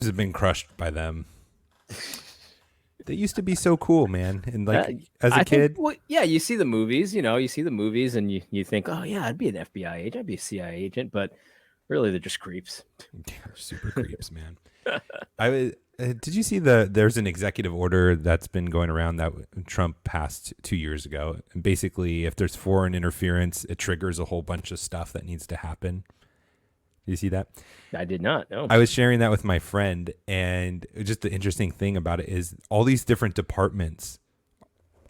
has been crushed by them. They used to be so cool, man. And like as a I think, kid, well, yeah, you see the movies, you see the movies and you think, oh, yeah, I'd be an FBI agent, I'd be a CIA agent, but really they're just creeps. they're super creeps, man. I was. Did you see there's an executive order that's been going around that Trump passed 2 years ago? And basically, if there's foreign interference, it triggers a whole bunch of stuff that needs to happen. Did you see that? I did not know. I was sharing that with my friend, and just the interesting thing about it is all these different departments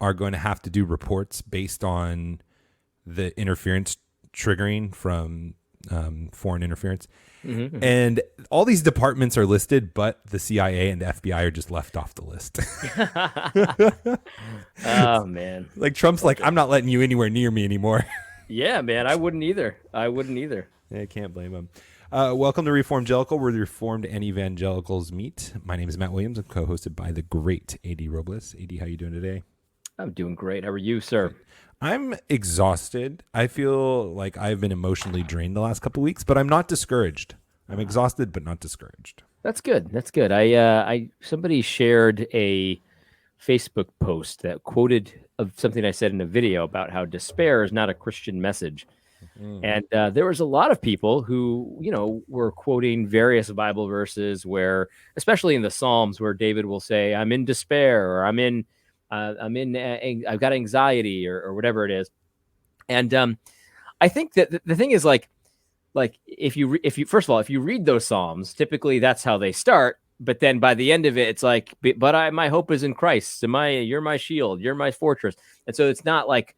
are going to have to do reports based on the interference triggering from foreign interference. Mm-hmm. And all these departments are listed, but the CIA and the FBI are just left off the list. Oh, man. Like Trump's like, I'm not letting you anywhere near me anymore. Yeah, man, I wouldn't either. I wouldn't either. I can't blame him. Welcome to Reformed Jellicle, where the Reformed and Evangelicals meet. My name is Matt Williams. I'm co-hosted by the great A.D. Robles. A.D., how you doing today? I'm doing great. How are you, sir? I'm exhausted. I feel like I've been emotionally drained the last couple of weeks, but I'm not discouraged. I'm exhausted, but not discouraged. That's good. That's good. Somebody shared a Facebook post that quoted of something I said in a video about how despair is not a Christian message. And there was a lot of people who, were quoting various Bible verses where, especially in the Psalms, where David will say, "I'm in despair," or I've got anxiety," or whatever it is. And I think that the thing is like if you first of all, if you read those Psalms, typically that's how they start. But then by the end of it, it's like, but my hope is in Christ. You're my shield. You're my fortress. And so it's not like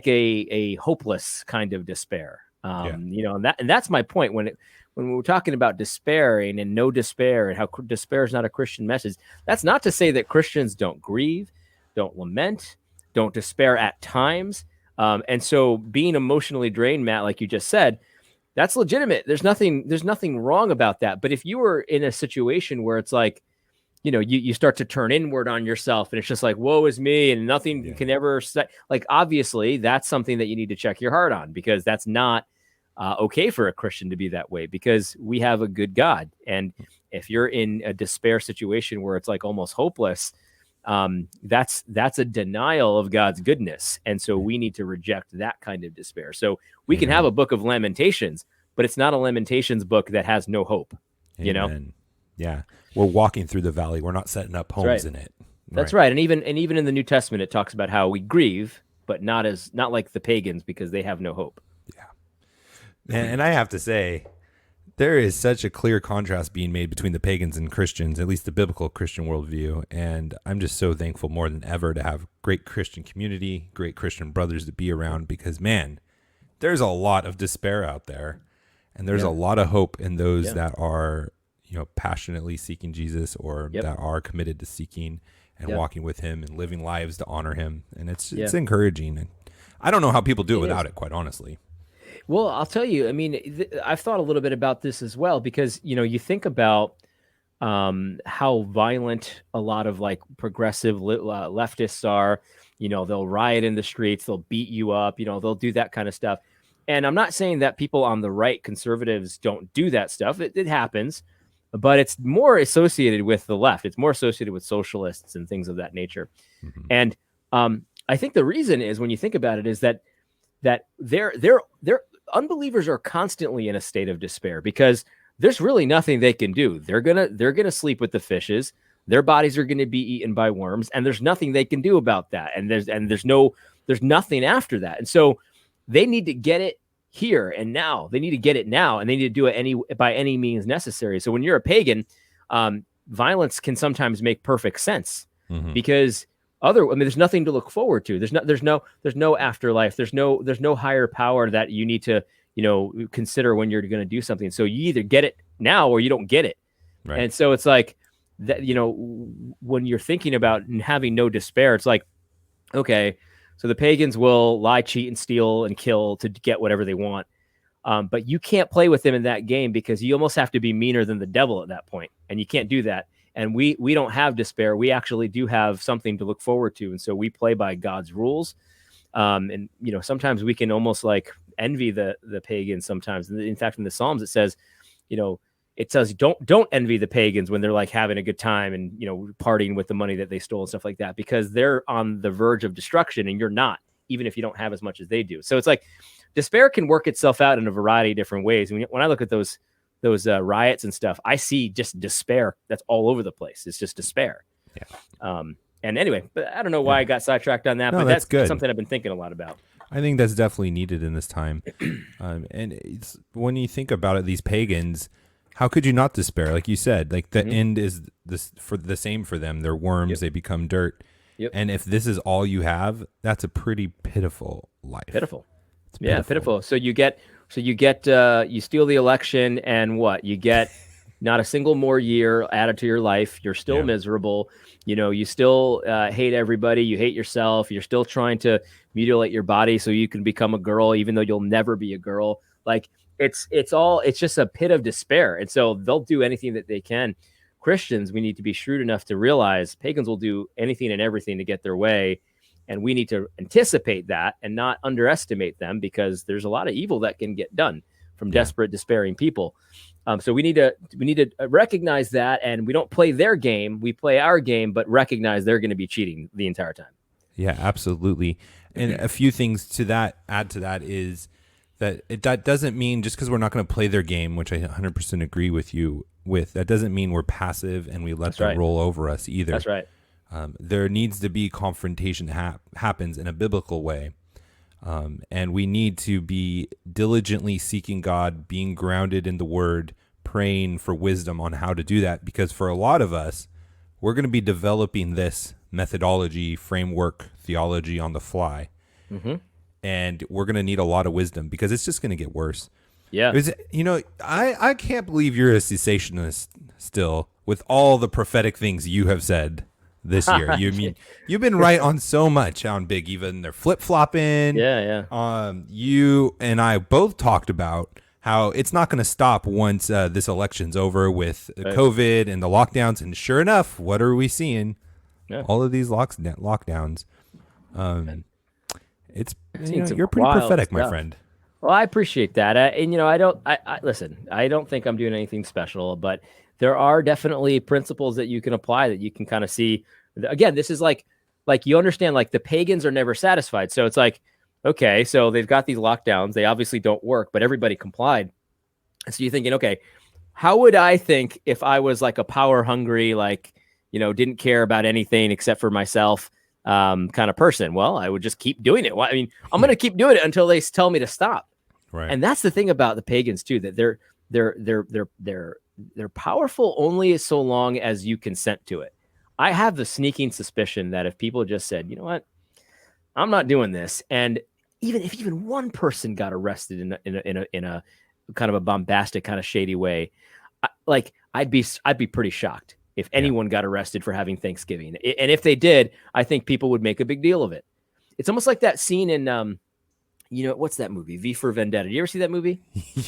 a hopeless kind of despair. And that's my point when we're talking about despairing and no despair and how despair is not a Christian message. That's not to say that Christians don't grieve, don't lament, don't despair at times. And so being emotionally drained, Matt, like you just said, that's legitimate. There's nothing wrong about that. But if you were in a situation where it's like, you start to turn inward on yourself and it's just like, woe is me, and nothing can ever like, obviously that's something that you need to check your heart on, because that's not okay for a Christian to be that way, because we have a good God. And if you're in a despair situation where it's like almost hopeless, that's a denial of God's goodness. And so we need to reject that kind of despair. So we can have a book of Lamentations, but it's not a Lamentations book that has no hope. Amen. Yeah. We're walking through the valley. We're not setting up homes in it. That's right. And even in the New Testament, it talks about how we grieve, but not like the pagans, because they have no hope. Yeah. And I have to say, there is such a clear contrast being made between the pagans and Christians, at least the biblical Christian worldview. And I'm just so thankful more than ever to have great Christian community, great Christian brothers to be around, because, man, there's a lot of despair out there. And there's a lot of hope in those that are, passionately seeking Jesus, or that are committed to seeking and walking with him and living lives to honor him. And it's encouraging. And I don't know how people do it without it, quite honestly. Well, I'll tell you, I mean, I've thought a little bit about this as well, because, you think about how violent a lot of like progressive leftists are. They'll riot in the streets, they'll beat you up, they'll do that kind of stuff. And I'm not saying that people on the right, conservatives, don't do that stuff. It happens, but it's more associated with the left. It's more associated with socialists and things of that nature. Mm-hmm. And I think the reason is, when you think about it, is that they're unbelievers are constantly in a state of despair, because there's really nothing they can do. They're gonna sleep with the fishes. Their bodies are gonna be eaten by worms, and there's nothing they can do about that. And there's nothing after that. And so they need to get it here and now. They need to get it now, and they need to do it by any means necessary. So when you're a pagan, violence can sometimes make perfect sense, because there's nothing to look forward to. There's no afterlife. There's no higher power that you need to, consider when you're going to do something. So you either get it now or you don't get it. Right. And so it's like that, when you're thinking about having no despair, it's like, okay, so the pagans will lie, cheat, and steal and kill to get whatever they want. But you can't play with them in that game, because you almost have to be meaner than the devil at that point. And you can't do that. And we don't have despair. We actually do have something to look forward to. And so we play by God's rules. And, sometimes we can almost like envy the pagans sometimes. In fact, in the Psalms, it says, it says don't envy the pagans when they're like having a good time and partying with the money that they stole and stuff like that, because they're on the verge of destruction and you're not, even if you don't have as much as they do. So it's like despair can work itself out in a variety of different ways. When I look at those riots and stuff, I see just despair that's all over the place. It's just despair. Yeah. And anyway, but I don't know why I got sidetracked on that, No, but that's good. something I've been thinking a lot about. I think that's definitely needed in this time. And when you think about it, these pagans, how could you not despair? Like you said, like the end is the same for them. They're worms. Yep. They become dirt. Yep. And if this is all you have, that's a pretty pitiful life. Pitiful. Yeah, pitiful. So you steal the election, and what? You get not a single more year added to your life. You're still miserable. You still hate everybody. You hate yourself. You're still trying to mutilate your body so you can become a girl, even though you'll never be a girl. Like it's just a pit of despair. And so they'll do anything that they can. Christians, we need to be shrewd enough to realize pagans will do anything and everything to get their way. And we need to anticipate that and not underestimate them, because there's a lot of evil that can get done from desperate, despairing people. So we need to recognize that, and we don't play their game. We play our game, but recognize they're going to be cheating the entire time. Yeah, absolutely. And a few things to add to that is that that doesn't mean just because we're not going to play their game, which I 100% agree with you with, that doesn't mean we're passive and we let them roll over us either. That's right. There needs to be confrontation happens in a biblical way. And we need to be diligently seeking God, being grounded in the word, praying for wisdom on how to do that. Because for a lot of us, we're going to be developing this methodology, framework, theology on the fly. Mm-hmm. And we're going to need a lot of wisdom because it's just going to get worse. Yeah. I can't believe you're a cessationist still with all the prophetic things you have said this year. You've been right on so much on Big Even. They're flip-flopping. Yeah. You and I both talked about how it's not going to stop once this election's over with COVID and the lockdowns. And sure enough, what are we seeing? Yeah. All of these lockdowns. You're pretty prophetic, my friend. Well, I appreciate that. Listen, I don't think I'm doing anything special, but there are definitely principles that you can apply that you can kind of see. Again, this is like you understand, like the pagans are never satisfied. So it's like, okay, so they've got these lockdowns. They obviously don't work, but everybody complied. And so you're thinking, okay, how would I think if I was like a power hungry, didn't care about anything except for myself kind of person? Well, I would just keep doing it. Well, I mean, I'm going to keep doing it until they tell me to stop. Right. And that's the thing about the pagans too, that they're powerful only so long as you consent to it. I have the sneaking suspicion that if people just said, you know what, I'm not doing this, and even one person got arrested in a kind of a bombastic, kind of shady way, I'd be pretty shocked if anyone got arrested for having Thanksgiving. And if they did, I think people would make a big deal of it. It's almost like that scene in what's that movie? V for Vendetta. Did you ever see that movie?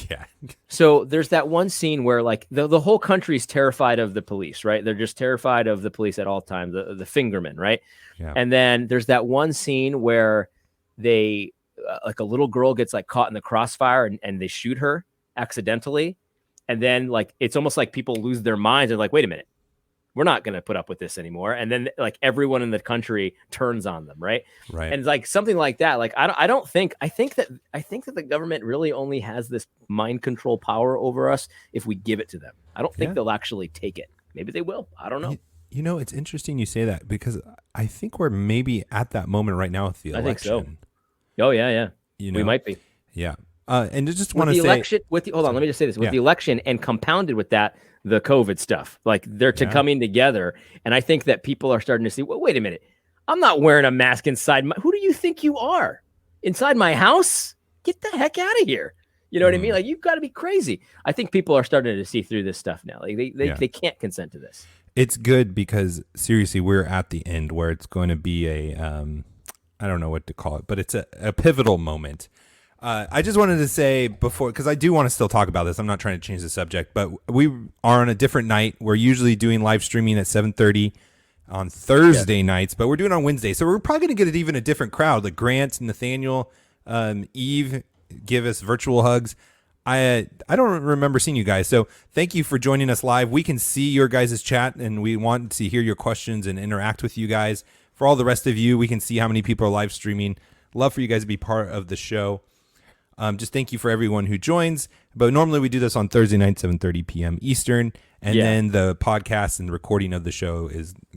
Yeah. So there's that one scene where like the whole country's terrified of the police, right? They're just terrified of the police at all times, the fingermen, right? Yeah. And then there's that one scene where they like a little girl gets like caught in the crossfire and they shoot her accidentally. And then like it's almost like people lose their minds. They're like, wait a minute, we're not going to put up with this anymore. And then like everyone in the country turns on them. Right. Right. And like something like that. Like, I think that the government really only has this mind control power over us if we give it to them. I don't think they'll actually take it. Maybe they will. I don't know. It's interesting you say that because I think we're maybe at that moment right now with the election. I think so. Oh yeah. Yeah. We might be. Yeah. And I just want to say election hold on, let me just say this. With the election and compounded with that, the COVID stuff, like they're coming together. And I think that people are starting to see, well, wait a minute. I'm not wearing a mask inside who do you think you are? Inside my house? Get the heck out of here. You know what I mean? Like, you've got to be crazy. I think people are starting to see through this stuff now. Like they can't consent to this. It's good because seriously, we're at the end where it's going to be a, I don't know what to call it, but it's a pivotal moment. I just wanted to say before, because I do want to still talk about this. I'm not trying to change the subject, but we are on a different night. We're usually doing live streaming at 7:30 on Thursday nights, but we're doing it on Wednesday. So we're probably going to get even a different crowd. Like Grant, Nathaniel, Eve give us virtual hugs. I don't remember seeing you guys. So thank you for joining us live. We can see your guys' chat, and we want to hear your questions and interact with you guys. For all the rest of you, we can see how many people are live streaming. Love for you guys to be part of the show. Just thank you for everyone who joins. But normally we do this on Thursday night, 7:30 p.m. Eastern, and then the podcast and the recording of the show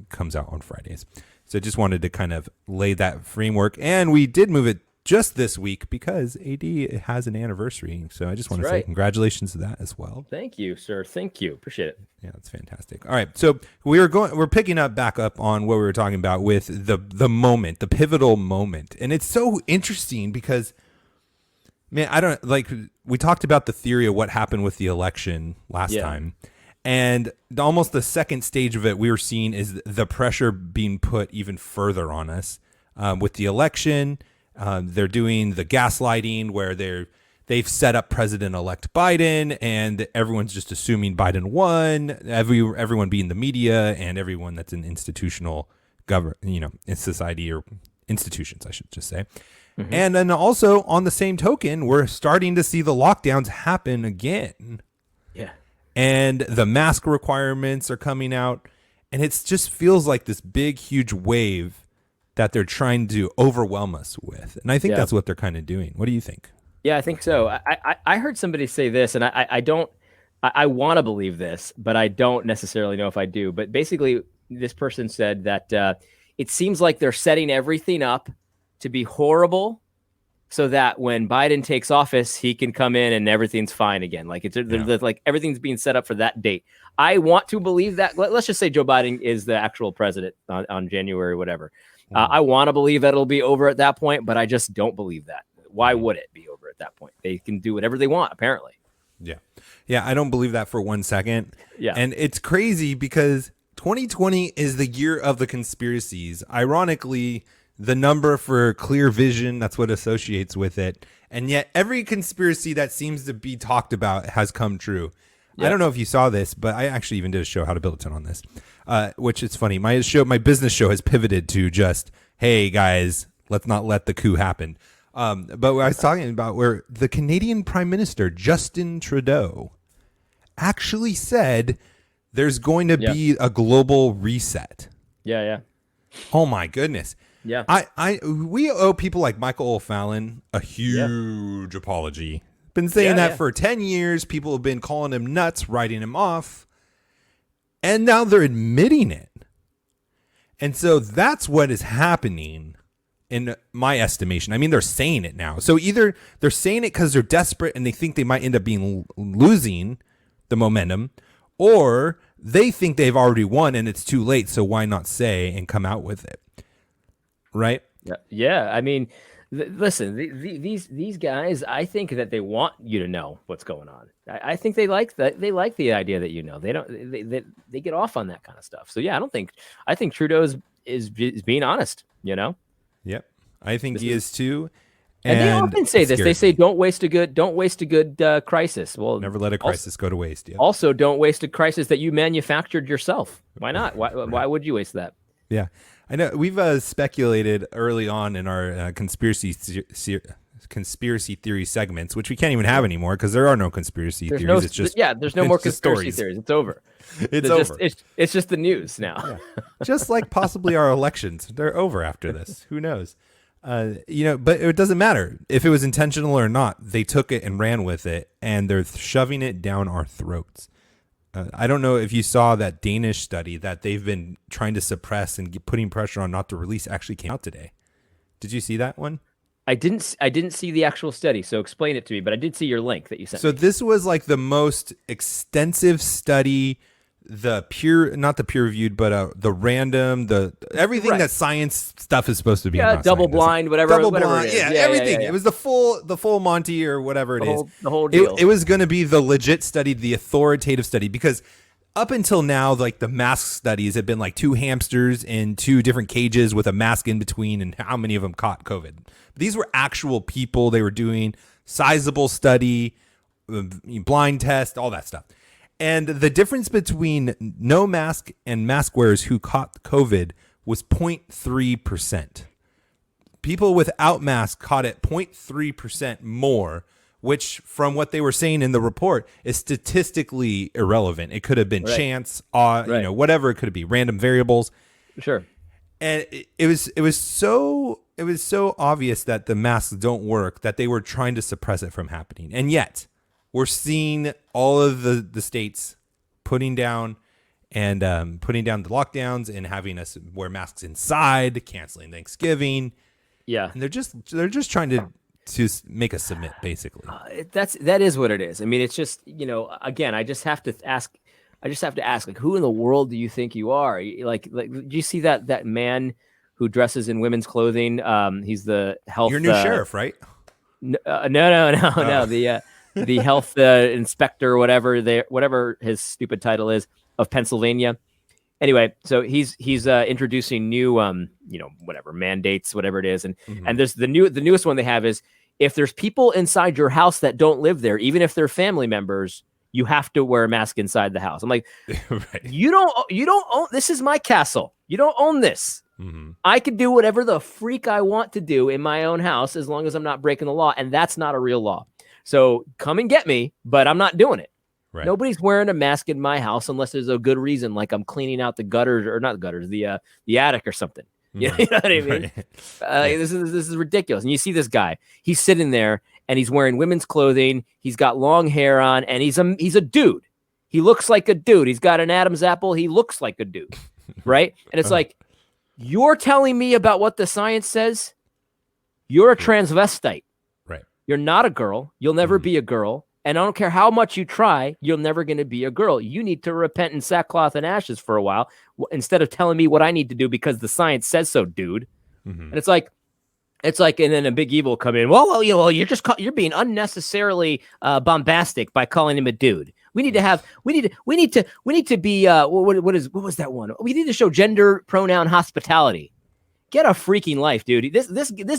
comes out on Fridays. So I just wanted to kind of lay that framework, and we did move it just this week because AD has an anniversary. So I just want to say congratulations to that as well. Thank you, sir. Thank you. Appreciate it. Yeah, that's fantastic. All right. So we're picking up back up on what we were talking about with the moment, the pivotal moment. And it's so interesting because, man, we talked about the theory of what happened with the election last time. And almost the second stage of it we were seeing is the pressure being put even further on us with the election. They're doing the gaslighting where they've set up President-elect Biden, and everyone's just assuming Biden won. Everyone being the media and everyone that's in institutional in society or institutions, I should just say. Mm-hmm. And then also on the same token, we're starting to see the lockdowns happen again. Yeah. And the mask requirements are coming out, and it just feels like this big, huge wave that they're trying to overwhelm us with. And I think that's what they're kind of doing. What do you think? Yeah, I think so. I heard somebody say this, and I want to believe this, but I don't necessarily know if I do. But basically, this person said that it seems like they're setting everything up to be horrible so that when Biden takes office, he can come in and everything's fine again. Like like everything's being set up for that date. I want to believe that. Let's just say Joe Biden is the actual president on January, whatever. I want to believe that it'll be over at that point, but I just don't believe that. Why would it be over at that point? They can do whatever they want, apparently. Yeah. Yeah, I don't believe that for 1 second. Yeah. And it's crazy because 2020 is the year of the conspiracies. Ironically, the number for clear vision, that's what associates with it. And yet every conspiracy that seems to be talked about has come true. Yep. I don't know if you saw this, but I actually even did a show, How to Build a Ton, on this, which is funny. My business show has pivoted to just, hey, guys, let's not let the coup happen. But what I was talking about where the Canadian Prime Minister, Justin Trudeau, actually said there's going to be a global reset. Yeah. Oh, my goodness. Yeah. We owe people like Michael O'Fallon a huge apology. Been saying that for 10 years. People have been calling him nuts, writing him off. And now they're admitting it. And so that's what is happening in my estimation. I mean, they're saying it now. So either they're saying it because they're desperate and they think they might end up losing the momentum, or they think they've already won and it's too late. So why not say and come out with it? Right? Yeah. I mean, listen, these guys, I think that they want you to know what's going on. I think they like that. They like the idea that they get off on that kind of stuff. So yeah, I think Trudeau is being honest. Yep, I think he is too. And they often say this. They say, "Don't waste a good crisis." Well, never let a crisis go to waste. Yep. Also, don't waste a crisis that you manufactured yourself. Why not? Why would you waste that? Yeah. I know we've speculated early on in our conspiracy theory segments, which we can't even have anymore because there are no conspiracy theories. There's no more conspiracy theories. It's over. It's over. It's just the news now. Yeah. Just like possibly our elections, they're over after this. Who knows? But it doesn't matter if it was intentional or not. They took it and ran with it, and they're shoving it down our throats. I don't know if you saw that Danish study that they've been trying to suppress and putting pressure on not to release actually came out today. Did you see that one? I didn't see the actual study, so explain it to me, but I did see your link that you sent me. So this was like the most extensive study, not the peer reviewed, but the random, everything that science stuff is supposed to be. Yeah, double blind, whatever it is. Yeah, everything. Yeah. It was the full Monty or whatever it is. The whole deal. It was going to be the legit study, the authoritative study, because up until now, like the mask studies have been like 2 hamsters in 2 different cages with a mask in between, and how many of them caught COVID. These were actual people. They were doing sizable study, blind test, all that stuff. And the difference between no mask and mask wearers who caught COVID was 0.3%. People without masks caught it 0.3% more, which from what they were saying in the report is statistically irrelevant. It could have been Right. chance, Right. whatever. It could be random variables. Sure. And it was so obvious that the masks don't work that they were trying to suppress it from happening. And yet we're seeing all of the states putting down putting down the lockdowns and having us wear masks inside, canceling Thanksgiving. Yeah. And they're just trying to make us submit, basically. That is what it is. I mean, it's just, again, I just have to ask, like, who in the world do you think you are? Like, do you see that man who dresses in women's clothing? He's the health. Your new sheriff, right? No. The health inspector, whatever his stupid title is, of Pennsylvania. Anyway, so he's introducing new whatever mandates, whatever it is, and there's the newest one they have is, if there's people inside your house that don't live there, even if they're family members, you have to wear a mask inside the house. I'm like, right. You don't own, this is my castle. You don't own this. Mm-hmm. I could do whatever the freak I want to do in my own house as long as I'm not breaking the law, and that's not a real law. So come and get me, but I'm not doing it. Right. Nobody's wearing a mask in my house unless there's a good reason, like I'm cleaning out the gutters, or not the gutters, the attic or something. You know what I mean? Right. This is ridiculous. And you see this guy, he's sitting there and he's wearing women's clothing. He's got long hair on, and he's a dude. He looks like a dude. He's got an Adam's apple. He looks like a dude, right? And it's like, you're telling me about what the science says? You're a transvestite. Right. You're not a girl. You'll never be a girl. And I don't care how much you try, you're never going to be a girl. You need to repent in sackcloth and ashes for a while instead of telling me what I need to do because the science says so, dude. Mm-hmm. And it's like, and then a big evil will come in. You're being unnecessarily bombastic by calling him a dude. We need to be what was that one? We need to show gender pronoun hospitality. Get a freaking life, dude. This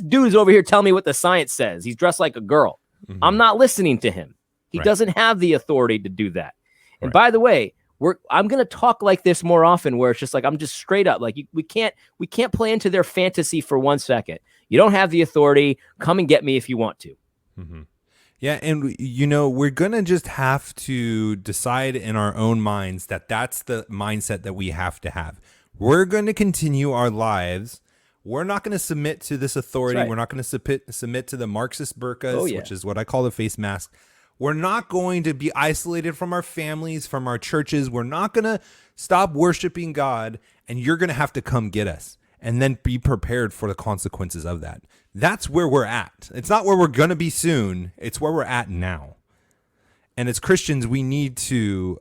dude is over here telling me what the science says. He's dressed like a girl. Mm-hmm. I'm not listening to him. He doesn't have the authority to do that. And by the way, I'm going to talk like this more often, where it's just like, I'm just straight up like, we can't play into their fantasy for 1 second. You don't have the authority. Come and get me if you want to. Mm-hmm. Yeah. And, we're going to just have to decide in our own minds that that's the mindset that we have to have. We're going to continue our lives. We're not going to submit to this authority. Right. We're not going to submit to the Marxist burqas, which is what I call the face mask. We're not going to be isolated from our families, from our churches. We're not going to stop worshiping God, and you're going to have to come get us and then be prepared for the consequences of that. That's where we're at. It's not where we're going to be soon. It's where we're at now. And as Christians, we need to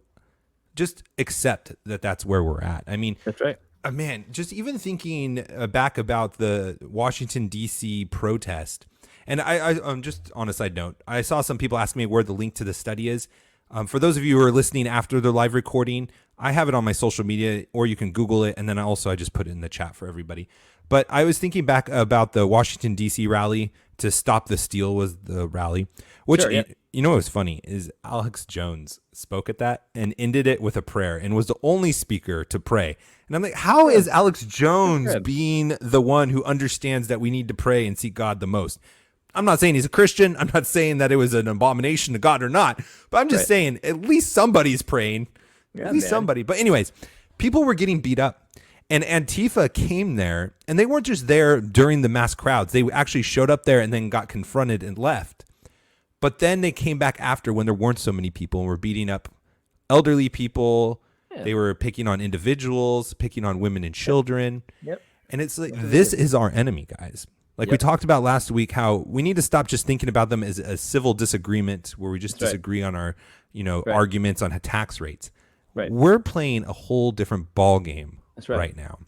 just accept that that's where we're at. I mean, that's right. Man, just even thinking back about the Washington, D.C. protest. And I just on a side note, I saw some people ask me where the link to the study is. For those of you who are listening after the live recording, I have it on my social media, or you can Google it. And then I just put it in the chat for everybody. But I was thinking back about the Washington, D.C. rally to stop the steal was the rally, which, sure, yeah. You know what was funny is Alex Jones spoke at that and ended it with a prayer and was the only speaker to pray. And I'm like, how is Alex Jones being the one who understands that we need to pray and seek God the most? I'm not saying he's a Christian. I'm not saying that it was an abomination to God or not, but I'm just saying at least somebody's praying. Yeah, at least somebody. But anyways, people were getting beat up. And Antifa came there, and they weren't just there during the mass crowds. They actually showed up there and then got confronted and left. But then they came back after when there weren't so many people and were beating up elderly people. Yeah. They were picking on individuals, picking on women and children. Yep. And it's like, this is our enemy, guys. Like we talked about last week, how we need to stop just thinking about them as a civil disagreement where we just disagree on our, arguments on tax rates. Right. We're playing a whole different ball game right now.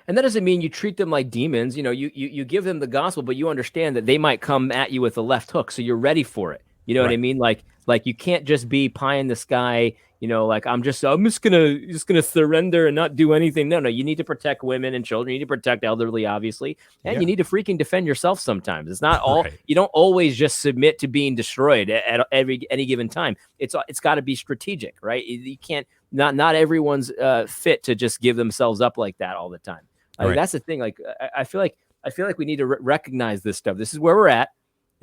And that doesn't mean you treat them like demons. You give them the gospel, but you understand that they might come at you with a left hook, so you're ready for it. You know what I mean? Like you can't just be pie in the sky. Like I'm just gonna surrender and not do anything. No, you need to protect women and children. You need to protect elderly, obviously, and you need to freaking defend yourself sometimes. It's not all. You don't always just submit to being destroyed at any given time. It's got to be strategic, right? You can't. Not everyone's fit to just give themselves up like that all the time. That's the thing. Like I feel like we need to recognize this stuff. This is where we're at.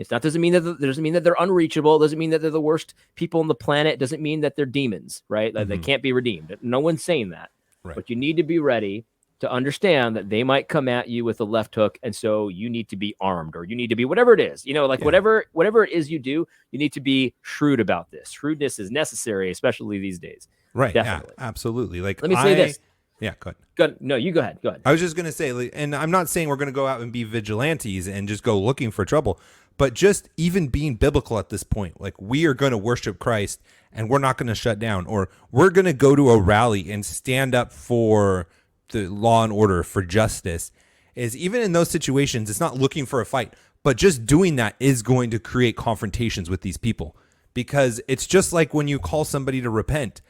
It's not doesn't mean that they're unreachable. It doesn't mean that they're the worst people on the planet. It doesn't mean that they're demons, right? That they can't be redeemed. No one's saying that. Right. But you need to be ready to understand that they might come at you with a left hook, and so you need to be armed, or you need to be whatever it is. Whatever it is you do, you need to be shrewd about this. Shrewdness is necessary, especially these days. Right. Definitely. Yeah, absolutely. Like, let me say this. Yeah, go ahead. No, you go ahead. Go ahead. I was just going to say, and I'm not saying we're going to go out and be vigilantes and just go looking for trouble, but just even being biblical at this point, like we are going to worship Christ and we're not going to shut down, or we're going to go to a rally and stand up for the law and order, for justice, is even in those situations, it's not looking for a fight, but just doing that is going to create confrontations with these people, because it's just like when you call somebody to repent.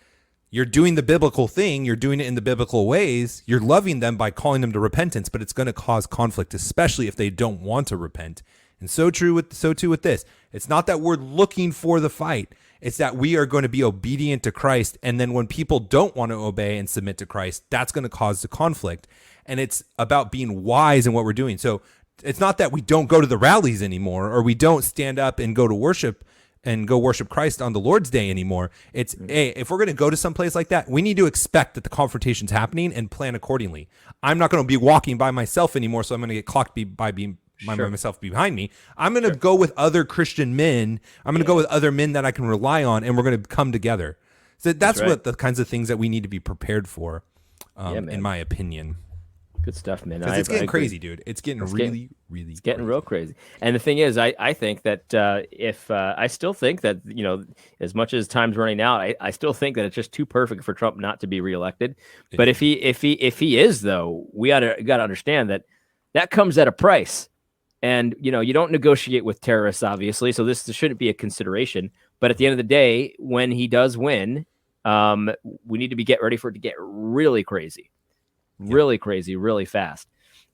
You're doing the biblical thing. You're doing it in the biblical ways. You're loving them by calling them to repentance, but it's going to cause conflict, especially if they don't want to repent. And so too with this. It's not that we're looking for the fight. It's that we are going to be obedient to Christ. And then when people don't want to obey and submit to Christ, that's going to cause the conflict. And it's about being wise in what we're doing. So it's not that we don't go to the rallies anymore, or we don't stand up and go to worship and go worship Christ on the Lord's Day anymore. It's, hey, if we're going to go to some place like that, we need to expect that the confrontation's happening and plan accordingly. I'm not going to be walking by myself anymore, so I'm going to get clocked by myself behind me. I'm going to go with other Christian men. I'm going to go with other men that I can rely on, and we're going to come together. So that's what the kinds of things that we need to be prepared for, in my opinion. Good stuff, man. Because it's getting crazy, dude. It's getting really it's getting real crazy. And the thing is, I think that I still think that, as much as time's running out, I still think that it's just too perfect for Trump not to be reelected. But if he is, though, we got to understand that comes at a price. And, you don't negotiate with terrorists, obviously. So this shouldn't be a consideration. But at the end of the day, when he does win, we need to get ready for it to get really crazy. Really crazy, really fast.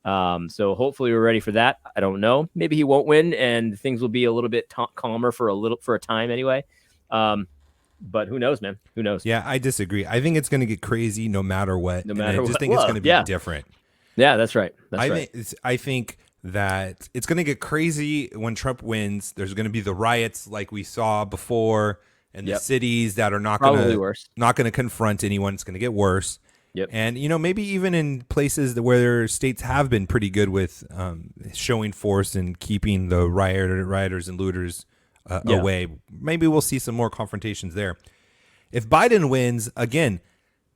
So hopefully we're ready for that. I don't know. Maybe he won't win, and things will be a little bit calmer for a time anyway. But who knows, man? Who knows? Yeah, I disagree. I think it's going to get crazy no matter what. No matter what. I just think it's going to be different. Yeah, that's right. I think that it's going to get crazy when Trump wins. There's going to be the riots like we saw before, and the cities that are not going to confront anyone. It's going to get worse. Yep. And, maybe even in places where states have been pretty good with showing force and keeping the rioters and looters away, maybe we'll see some more confrontations there. If Biden wins, again,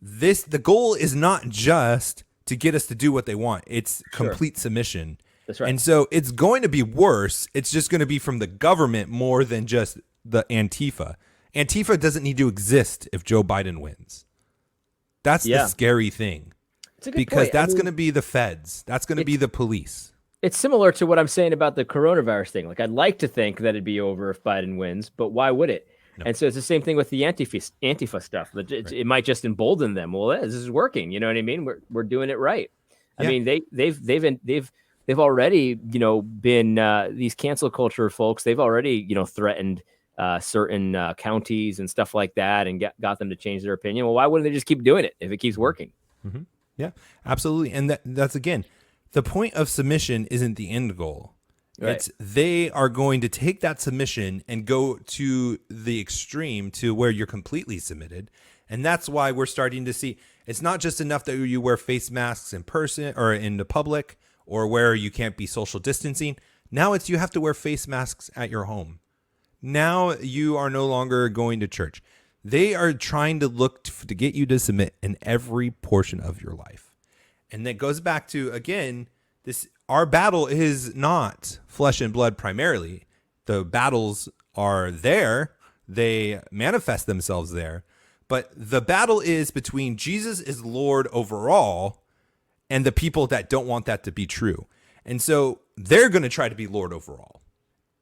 the goal is not just to get us to do what they want. It's complete submission. That's right. And so it's going to be worse. It's just going to be from the government more than just the Antifa. Antifa doesn't need to exist if Joe Biden wins. That's the scary thing, because that's going to be the feds. That's going to be the police. It's similar to what I'm saying about the coronavirus thing. Like, I'd like to think that it'd be over if Biden wins, but why would it? No. And so it's the same thing with the Antifa stuff. It might just embolden them. Well, this is working. You know what I mean? We're doing it right. I mean, they've already, been these cancel culture folks. They've already, threatened certain counties and stuff like that, and got them to change their opinion. Well, why wouldn't they just keep doing it if it keeps working? Mm-hmm. Yeah, absolutely. And that's, again, the point of submission isn't the end goal. Right. It's they are going to take that submission and go to the extreme to where you're completely submitted. And that's why we're starting to see it's not just enough that you wear face masks in person or in the public, or where you can't be social distancing. Now you have to wear face masks at your home. Now you are no longer going to church. They are trying to look to get you to submit in every portion of your life. And that goes back to, again, our battle is not flesh and blood primarily. The battles are there. They manifest themselves there. But the battle is between Jesus is Lord overall and the people that don't want that to be true. And so they're going to try to be Lord overall.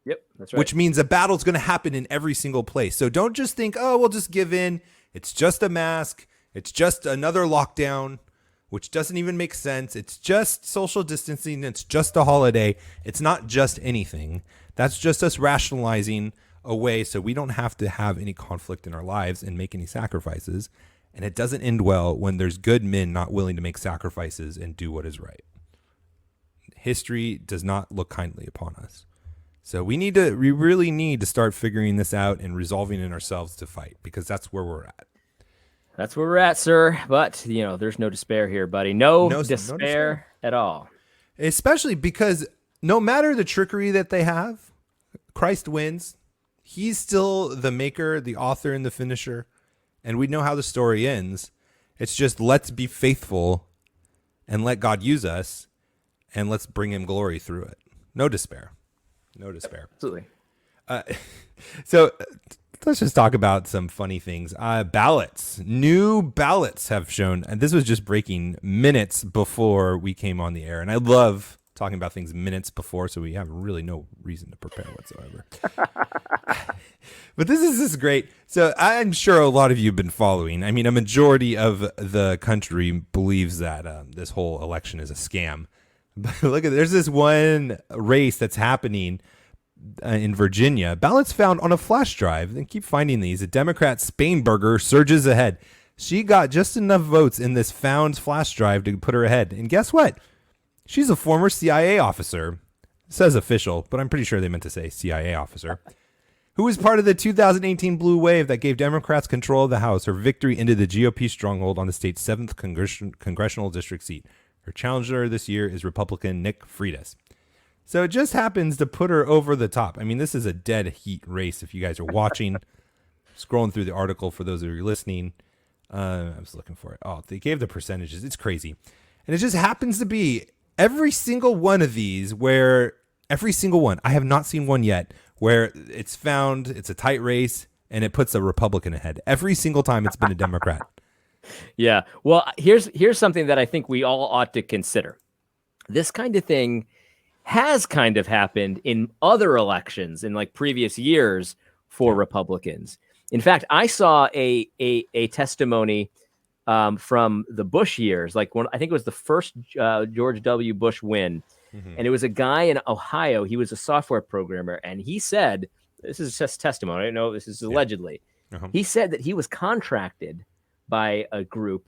Yep, that's right. Which means a battle's going to happen in every single place. So don't just think, we'll just give in. It's just a mask. It's just another lockdown, which doesn't even make sense. It's just social distancing. It's just a holiday. It's not just anything. That's just us rationalizing a way so we don't have to have any conflict in our lives and make any sacrifices. And it doesn't end well when there's good men not willing to make sacrifices and do what is right. History does not look kindly upon us. So we really need to start figuring this out and resolving it ourselves to fight, because that's where we're at. That's where we're at, sir. But, there's no despair here, buddy. No No despair. despair at all. Especially because no matter the trickery that they have, Christ wins. He's still the maker, the author, and the finisher. And we know how the story ends. It's just, let's be faithful and let God use us, and let's bring him glory through it. No despair. No despair. Absolutely. So let's just talk about some funny things. Ballots. New ballots have shown, and this was just breaking minutes before we came on the air. And I love talking about things minutes before, so we have really no reason to prepare whatsoever. But this is great. So I'm sure a lot of you have been following. I mean, a majority of the country believes that this whole election is a scam. But look at, there's this one race that's happening in Virginia. Ballots found on a flash drive. They keep finding these. A Democrat, Spainberger, surges ahead. She got just enough votes in this found flash drive to put her ahead. And guess what? She's a former CIA officer. It says official, but I'm pretty sure they meant to say CIA officer. Who was part of the 2018 blue wave that gave Democrats control of the House. Her victory into the GOP stronghold on the state's 7th congressional district seat. Her challenger this year is Republican Nick Freitas. So it just happens to put her over the top. I mean, this is a dead heat race if you guys are watching. Scrolling through the article for those of you listening. I was looking for it. Oh, they gave the percentages. It's crazy. And it just happens to be every single one of these where every single one, I have not seen one yet, where it's found, it's a tight race, and it puts a Republican ahead. Every single time it's been a Democrat. Yeah. Well, here's something that I think we all ought to consider. This kind of thing has kind of happened in other elections in like previous years for Republicans. In fact, I saw a testimony from the Bush years, like I think it was the first George W. Bush win. Mm-hmm. And it was a guy in Ohio. He was a software programmer. And he said, this is just testimony. I know this is allegedly. Uh-huh. He said that he was contracted by a group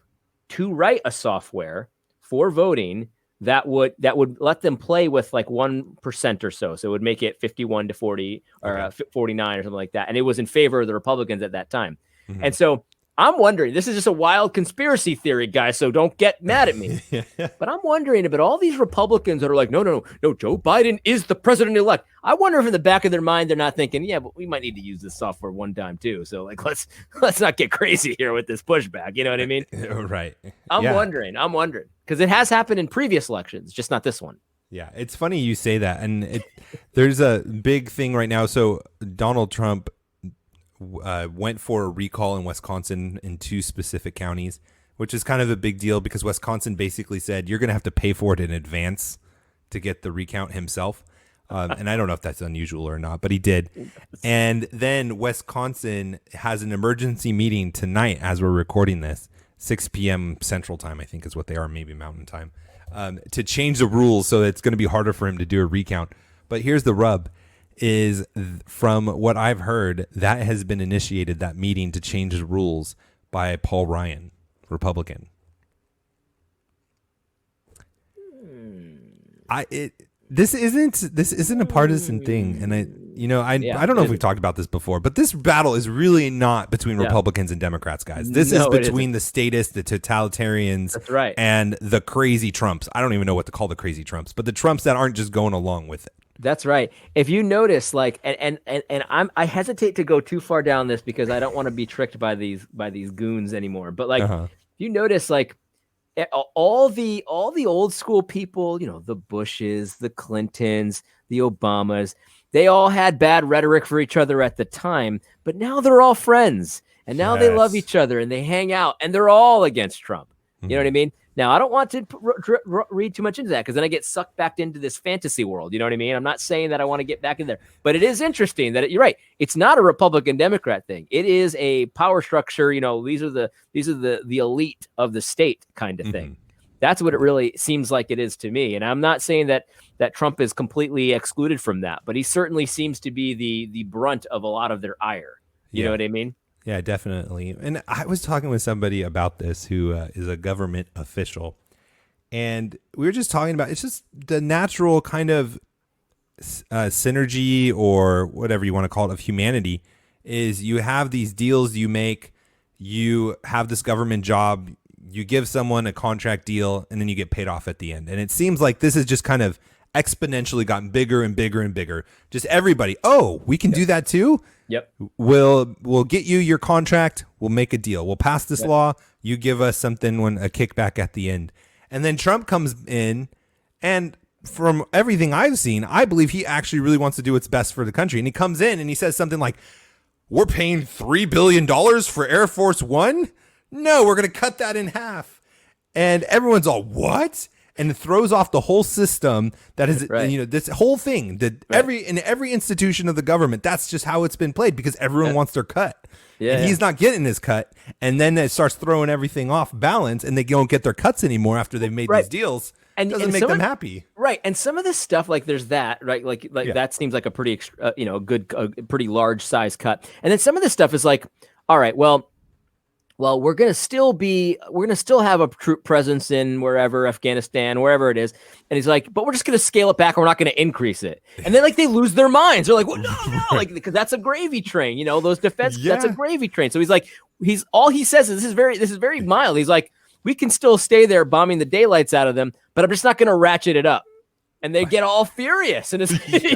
to write a software for voting that would let them play with like 1% or so. So it would make it 51 to 40 or 49 or something like that. And it was in favor of the Republicans at that time. Mm-hmm. And so I'm wondering, this is just a wild conspiracy theory, guys, so don't get mad at me. But I'm wondering about all these Republicans that are like, no, Joe Biden is the president-elect. I wonder if in the back of their mind they're not thinking, yeah, but we might need to use this software one time too. So like, let's not get crazy here with this pushback. You know what I mean? Right. I'm wondering because it has happened in previous elections, just not this one. Yeah, it's funny you say that, and there's a big thing right now. So Donald Trump went for a recall in Wisconsin in 2 specific counties, which is kind of a big deal because Wisconsin basically said you're going to have to pay for it in advance to get the recount himself. And I don't know if that's unusual or not, but he did. And then Wisconsin has an emergency meeting tonight as we're recording this, 6 p.m. Central Time, I think is what they are, maybe Mountain Time, to change the rules so that it's going to be harder for him to do a recount. But here's the rub. Is from what I've heard, that has been initiated, that meeting to change the rules by Paul Ryan, Republican. This isn't a partisan thing, and I don't know if we've talked about this before, but this battle is really not between Republicans and Democrats, guys. This is between the statists, the totalitarians, that's right, and the crazy Trumps. I don't even know what to call the crazy Trumps, but the Trumps that aren't just going along with it. That's right. If you notice, like, and I hesitate to go too far down this because I don't want to be tricked by these goons anymore. But like, if you notice, like, all the old school people, the Bushes, the Clintons, the Obamas, they all had bad rhetoric for each other at the time, but now they're all friends, and now they love each other and they hang out, and they're all against Trump. You know what I mean? Now, I don't want to read too much into that because then I get sucked back into this fantasy world. You know what I mean? I'm not saying that I want to get back in there, but it is interesting that you're right. It's not a Republican Democrat thing. It is a power structure. These are the elite of the state kind of thing. That's what it really seems like it is to me. And I'm not saying that Trump is completely excluded from that, but he certainly seems to be the brunt of a lot of their ire. You know what I mean? Yeah, definitely. And I was talking with somebody about this who is a government official, and we were just talking about it's just the natural kind of synergy or whatever you want to call it of humanity is you have these deals you make, you have this government job, you give someone a contract deal, and then you get paid off at the end. And it seems like this has just kind of exponentially gotten bigger and bigger and bigger. Just everybody, oh, we can do that too? Yep. We'll get you your contract, we'll make a deal. We'll pass this law, you give us something when a kickback at the end. And then Trump comes in, and from everything I've seen, I believe he actually really wants to do what's best for the country. And he comes in and he says something like, we're paying $3 billion for Air Force One? No, we're going to cut that in half. And everyone's all, what? And it throws off the whole system that is, this whole thing that in every institution of the government, that's just how it's been played because everyone wants their cut. Yeah, and he's not getting his cut. And then it starts throwing everything off balance and they don't get their cuts anymore after they've made these deals. And doesn't make them happy. Right. And some of this stuff, like there's that, right? Like that seems like a pretty, pretty large size cut. And then some of this stuff is like, all right, well, we're going to still have a troop presence in wherever, Afghanistan, wherever it is. And he's like, but we're just going to scale it back. And we're not going to increase it. And then they lose their minds. They're like, well, no, because that's a gravy train, those defense, that's a gravy train. So he's like, all he says is, this is very mild. He's like, we can still stay there bombing the daylights out of them, but I'm just not going to ratchet it up. And they get all furious. And it's,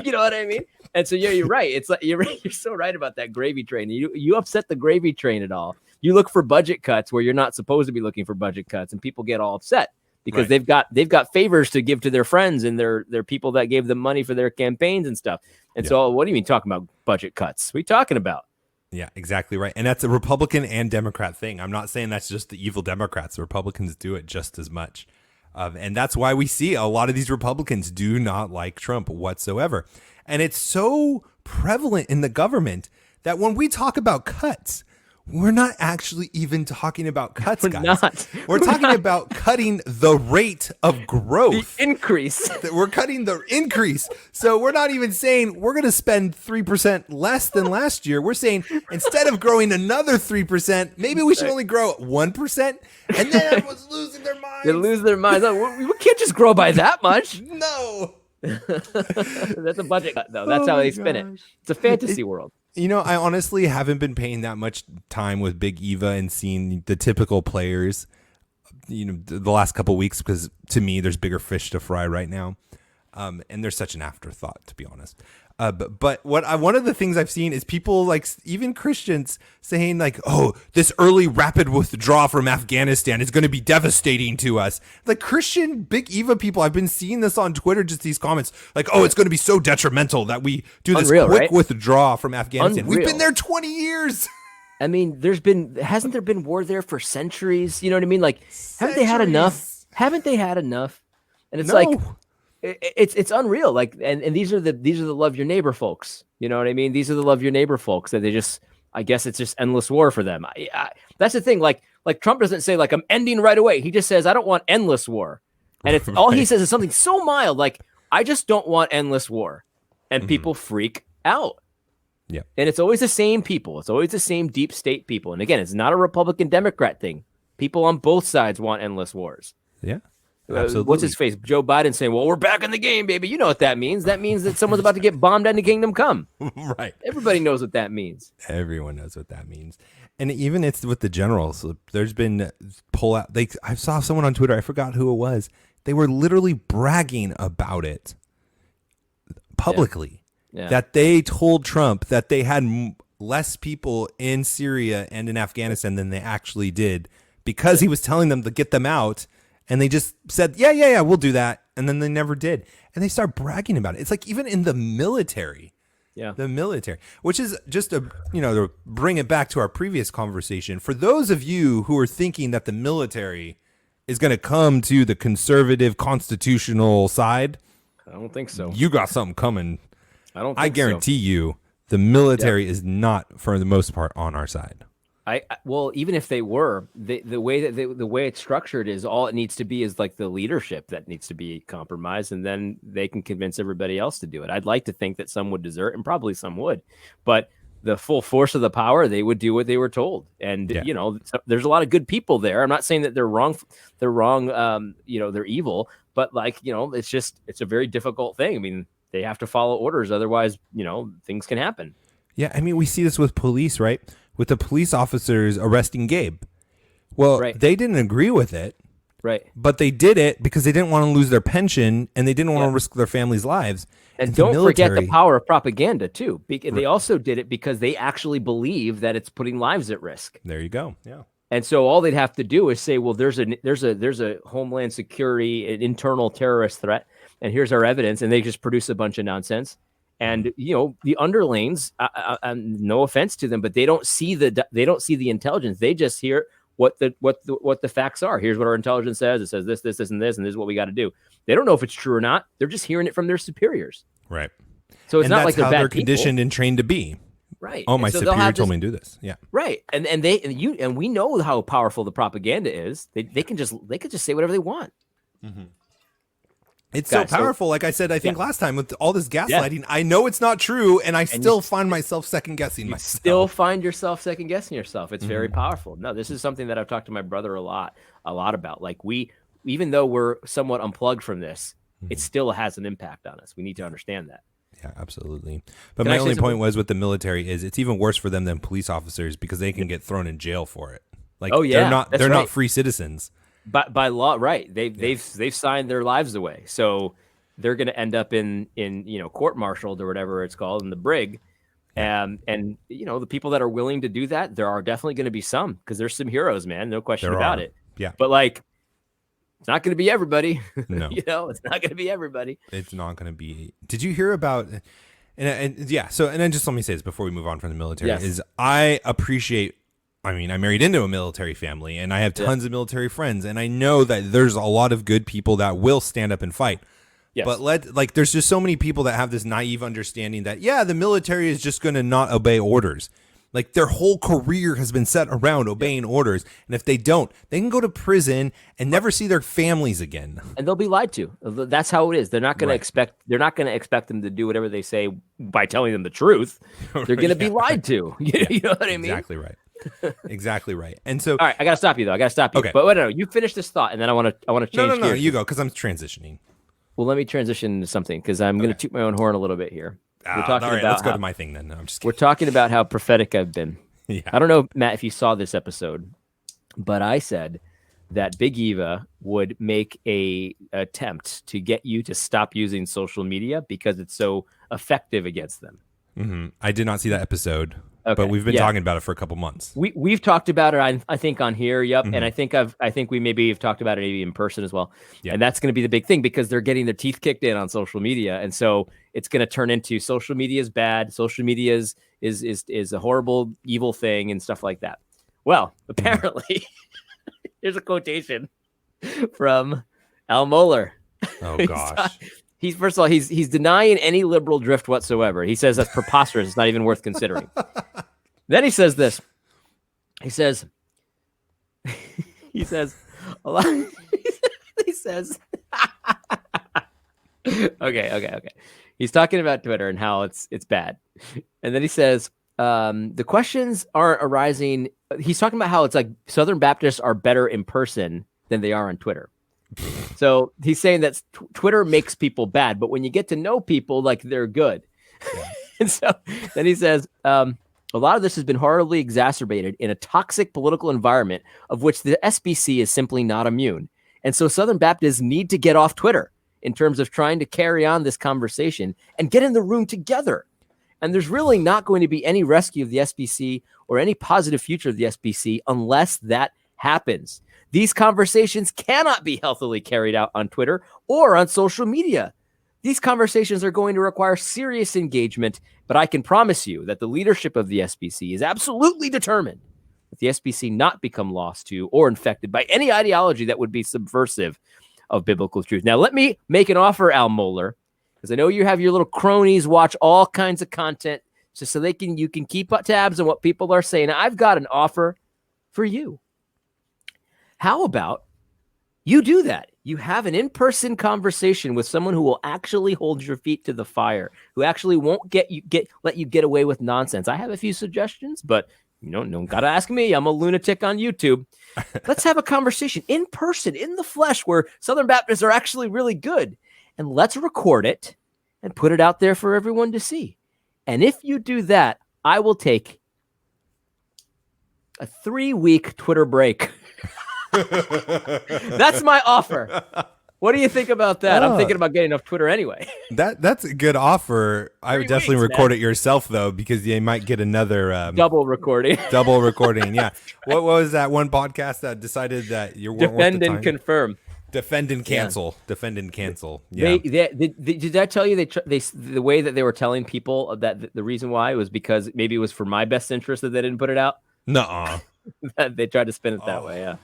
you know what I mean? And so, you're right. It's like, you're so right about that gravy train. You upset the gravy train at all. You look for budget cuts where you're not supposed to be looking for budget cuts, and people get all upset because they've got favors to give to their friends and their people that gave them money for their campaigns and stuff. And so, what do you mean talking about budget cuts? What are you talking about? Yeah, exactly right. And that's a Republican and Democrat thing. I'm not saying that's just the evil Democrats. The Republicans do it just as much. And that's why we see a lot of these Republicans do not like Trump whatsoever. And it's so prevalent in the government that when we talk about cuts, we're not actually even talking about cuts, guys. We're talking about cutting the rate of growth. The increase. We're cutting the increase. So we're not even saying we're going to spend 3% less than last year. We're saying instead of growing another 3%, maybe we should only grow 1%. And then everyone's losing their minds. They lose their minds. We can't just grow by that much. No. That's a budget cut, though. That's how they spin it. It's a fantasy world. I honestly haven't been paying that much time with Big Eva and seeing the typical players, the last couple of weeks, because to me, there's bigger fish to fry right now. And they're such an afterthought, to be honest. But one of the things I've seen is people, like even Christians, saying like, "Oh, this early rapid withdrawal from Afghanistan is going to be devastating to us." Like Christian Big Eva people, I've been seeing this on Twitter, just these comments like, "Oh, it's going to be so detrimental that we do this quick withdrawal from Afghanistan." We've been there 20 years. I mean, hasn't there been war there for centuries? You know what I mean? Like, haven't they had enough? And it's like. It's unreal. Like, and these are the love your neighbor folks. You know what I mean? These are the love your neighbor folks that I guess it's just endless war for them. That's the thing. Like Trump doesn't say like I'm ending right away. He just says I don't want endless war, and it's all he says is something so mild like I just don't want endless war, and people freak out. Yeah, and it's always the same people. It's always the same deep state people. And again, it's not a Republican Democrat thing. People on both sides want endless wars. Yeah. Absolutely. What's his face? Joe Biden saying, well, we're back in the game, baby. You know what that means. That means that someone's about to get bombed in the kingdom come. Right. Everybody knows what that means. Everyone knows what that means. And even it's with the generals. There's been pullout. I saw someone on Twitter. I forgot who it was. They were literally bragging about it publicly. Yeah. That they told Trump that they had less people in Syria and in Afghanistan than they actually did because he was telling them to get them out. And they just said, yeah, we'll do that. And then they never did. And they start bragging about it. It's like even in the military. Yeah. The military, which is just to bring it back to our previous conversation. For those of you who are thinking that the military is going to come to the conservative constitutional side. I don't think so. You got something coming. I guarantee you the military is not, for the most part, on our side. Well, even if they were, the way it's structured is all it needs to be is like the leadership that needs to be compromised, and then they can convince everybody else to do it. I'd like to think that some would desert, and probably some would, but the full force of the power, they would do what they were told. And there's a lot of good people there. I'm not saying that they're wrong. They're wrong. They're evil, but it's a very difficult thing. I mean, they have to follow orders. Otherwise, things can happen. Yeah, I mean, we see this with police, right? With the police officers arresting Gabe. Well, Right. They didn't agree with it, Right. but they did it because they didn't want to lose their pension and they didn't want to risk their families' lives. And don't forget the power of propaganda, too. They also did it because they actually believe that it's putting lives at risk. There you go. Yeah. And so all they'd have to do is say, well, there's a Homeland Security, an internal terrorist threat, and here's our evidence, and they just produce a bunch of nonsense. And the underlings, no offense to them, but they don't see the intelligence. They just hear what the facts are. Here's what our intelligence says. It says this, and this, and this is what we got to do. They don't know if it's true or not. They're just hearing it from their superiors. Right. So it's not like they're how bad they're people. conditioned and trained to be. Right. Oh, my superior told me to do this. Yeah. Right. And we know how powerful the propaganda is. They could just say whatever they want. Mm-hmm. It's so powerful. Like I said, I think last time with all this gaslighting, I know it's not true, and I still find myself second guessing myself. Still find yourself second guessing yourself. It's very powerful. No, this is something that I've talked to my brother a lot about. Like even though we're somewhat unplugged from this, it still has an impact on us. We need to understand that. Yeah, absolutely. But my only point was with the military is it's even worse for them than police officers because they can get thrown in jail for it. Like they're not free citizens. By law, right? They've signed their lives away, so they're going to end up in court-martialed or whatever it's called in the brig, and the people that are willing to do that, there are definitely going to be some because there's some heroes, man, no question about it. Yeah, but like, it's not going to be everybody. No, it's not going to be everybody. It's not going to be. Did you hear about? And yeah, so and then just let me say this before we move on from the military is I appreciate. I mean, I married into a military family and I have tons of military friends and I know that there's a lot of good people that will stand up and fight. Yes. But there's just so many people that have this naive understanding that, the military is just going to not obey orders. Like their whole career has been set around obeying orders. And if they don't, they can go to prison and never see their families again. And they'll be lied to. That's how it is. They're not going to they're not going to expect them to do whatever they say by telling them the truth. They're going to be lied to. You know what I mean? Exactly right. Exactly right. And so, all right, I gotta stop you though. Okay. But no, you finish this thought, and then I want to change. No, you go because I'm transitioning. Well, let me transition into something because I'm going to toot my own horn a little bit here. We're talking about. Let's go to my thing then. No, I'm just kidding. We're talking about how prophetic I've been. Yeah. I don't know, Matt, if you saw this episode, but I said that Big Eva would make a attempt to get you to stop using social media because it's so effective against them. Mm-hmm. I did not see that episode. Okay. But we've been talking about it for a couple months. We've talked about it, I think, on here. Yep. Mm-hmm. And I think we maybe have talked about it maybe in person as well. Yep. And that's going to be the big thing because they're getting their teeth kicked in on social media. And so it's going to turn into social media is bad. Social media is a horrible, evil thing and stuff like that. Well, apparently, here's a quotation from Al Mohler. Oh, gosh. He's first of all, he's denying any liberal drift whatsoever. He says that's preposterous. It's not even worth considering. Then he says this. He says a lot. He says, okay. He's talking about Twitter and how it's bad. And then he says, the questions aren't arising. He's talking about how it's like Southern Baptists are better in person than they are on Twitter. So he's saying that Twitter makes people bad, but when you get to know people, like they're good. Yeah. And so then he says, a lot of this has been horribly exacerbated in a toxic political environment of which the SBC is simply not immune. And so Southern Baptists need to get off Twitter in terms of trying to carry on this conversation and get in the room together. And there's really not going to be any rescue of the SBC or any positive future of the SBC unless that happens. These conversations cannot be healthily carried out on Twitter or on social media. These conversations are going to require serious engagement, but I can promise you that the leadership of the SBC is absolutely determined that the SBC not become lost to or infected by any ideology that would be subversive of biblical truth. Now, let me make an offer, Al Mohler, because I know you have your little cronies watch all kinds of content just so you can keep tabs on what people are saying. I've got an offer for you. How about you do that? You have an in-person conversation with someone who will actually hold your feet to the fire, who actually won't let you get away with nonsense. I have a few suggestions, but no got to ask me. I'm a lunatic on YouTube. Let's have a conversation in person, in the flesh, where Southern Baptists are actually really good. And let's record it and put it out there for everyone to see. And if you do that, I will take a 3-week Twitter break. That's my offer. What do you think about that? I'm thinking about getting off Twitter anyway. That's a good offer. I would definitely record it yourself though, because you might get another double recording. Double recording, yeah. What was that one podcast that decided that you weren't defend and confirm? Defend and cancel. Yeah. Defend and cancel. Yeah. Did I tell you they the way that they were telling people that the reason why was because maybe it was for my best interest that they didn't put it out? Nuh-uh. They tried to spin it that way. Yeah.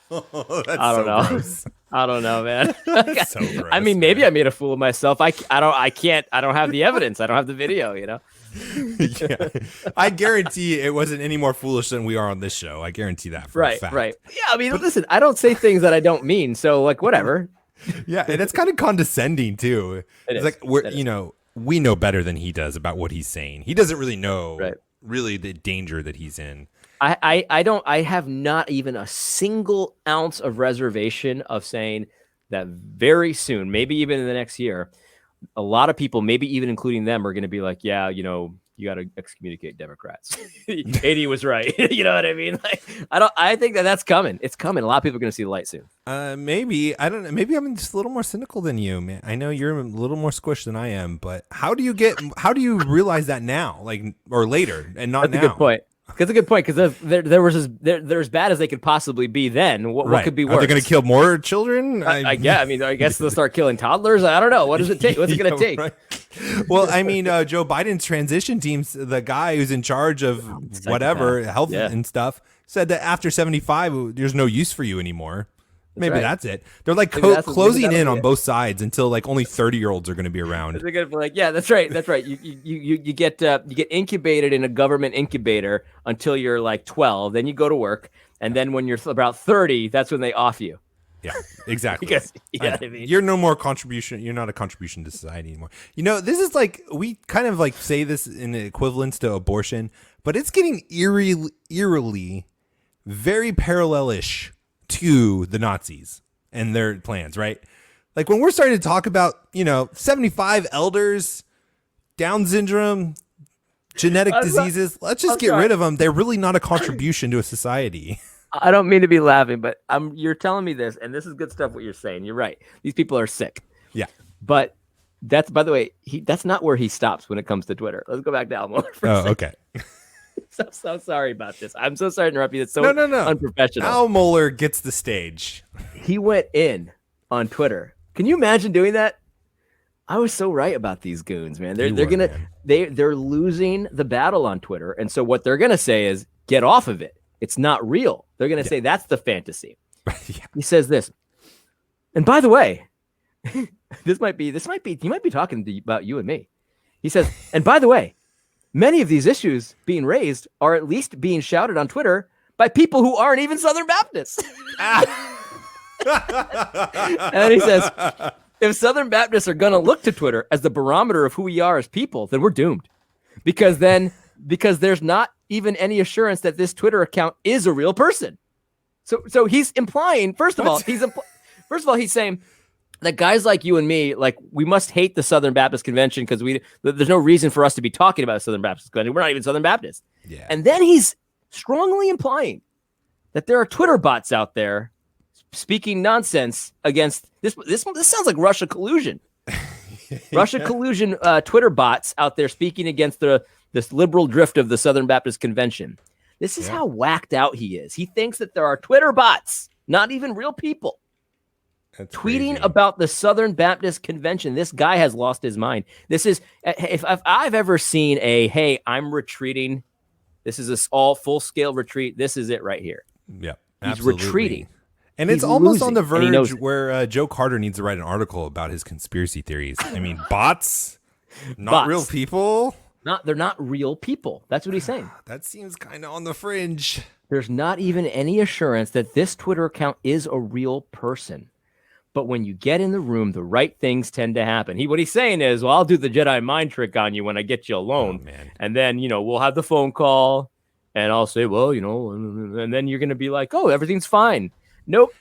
That's I don't know. Gross. I don't know, man. That's so gross, I mean, maybe I made a fool of myself. I don't have the evidence. I don't have the video, you know? Yeah. I guarantee it wasn't any more foolish than we are on this show. I guarantee that for a fact. Right. Yeah, I mean, listen, I don't say things that I don't mean. So like, whatever. Yeah. And it's kind of condescending too. It's like, we know better than he does about what he's saying. He doesn't really know really the danger that he's in. I have not even a single ounce of reservation of saying that very soon, maybe even in the next year, a lot of people, maybe even including them, are going to be like, yeah, you got to excommunicate Democrats. 80 was right. You know what I mean? Like, I think that's coming. It's coming. A lot of people are going to see the light soon. Maybe, I don't know. Maybe I'm just a little more cynical than you, man. I know you're a little more squished than I am, but how do you realize that now, like, or later and not now? That's a good point. That's a good point, because they're as bad as they could possibly be then. What could be worse? Are they going to kill more children? I guess they'll start killing toddlers. I don't know. What does it take? What's it going to take? Right. Well, I mean, Joe Biden's transition teams, the guy who's in charge of whatever health and stuff, said that after 75, there's no use for you anymore. Maybe that's it. They're like closing in on both sides until like only 30-year-olds are going to be around. They're going to be like, yeah, that's right. That's right. You get incubated in a government incubator until you're like 12. Then you go to work, and then when you're about 30, that's when they off you. Yeah, exactly. Because, you know what I mean? You're no more contribution. You're not a contribution to society anymore. You know, this is like, we kind of like say this in equivalence to abortion, but it's getting eerily very parallel-ish to the Nazis and their plans, right? Like when we're starting to talk about, 75 elders, Down syndrome, genetic diseases, let's just get rid of them. They're really not a contribution to a society. I don't mean to be laughing, but you're telling me this, and this is good stuff what you're saying. You're right. These people are sick. Yeah. But that's, by the way, that's not where he stops when it comes to Twitter. Let's go back to Al Mohler for a second. Okay. So sorry about this. I'm so sorry to interrupt you. It's so unprofessional. Al Mohler gets the stage. He went in on Twitter. Can you imagine doing that? I was so right about these goons, man. They're losing the battle on Twitter, and so what they're gonna say is, get off of it. It's not real. They're gonna say that's the fantasy. Yeah. He says this, and by the way, he might be talking about you and me. He says, and by the way, many of these issues being raised are at least being shouted on Twitter by people who aren't even Southern Baptists. And he says, if Southern Baptists are going to look to Twitter as the barometer of who we are as people, then we're doomed. Because there's not even any assurance that this Twitter account is a real person. So he's implying, first of all, he's saying that guys like you and me, like, we must hate the Southern Baptist Convention because there's no reason for us to be talking about the Southern Baptist Convention. We're not even Southern Baptists. Yeah. And then he's strongly implying that there are Twitter bots out there speaking nonsense against this. This sounds like Russia collusion. Russia collusion Twitter bots out there speaking against this liberal drift of the Southern Baptist Convention. This is how whacked out he is. He thinks that there are Twitter bots, not even real people, That's tweeting crazy. about the Southern Baptist Convention. This guy has lost his mind. This is, if I've ever seen hey, I'm retreating. This is a all full-scale retreat. This is it right here. Yeah, he's absolutely. retreating. And He's it's almost losing, on the and he knows verge it. where Joe Carter needs to write an article about his conspiracy theories. I mean, bots, not real people. They're not real people. That's what he's saying. That seems kind of on the fringe. There's not even any assurance that this Twitter account is a real person. But when you get in the room, the right things tend to happen. What he's saying is, well, I'll do the Jedi mind trick on you when I get you alone. Oh, man. And then, we'll have the phone call and I'll say, well, and then you're going to be like, oh, everything's fine. Nope.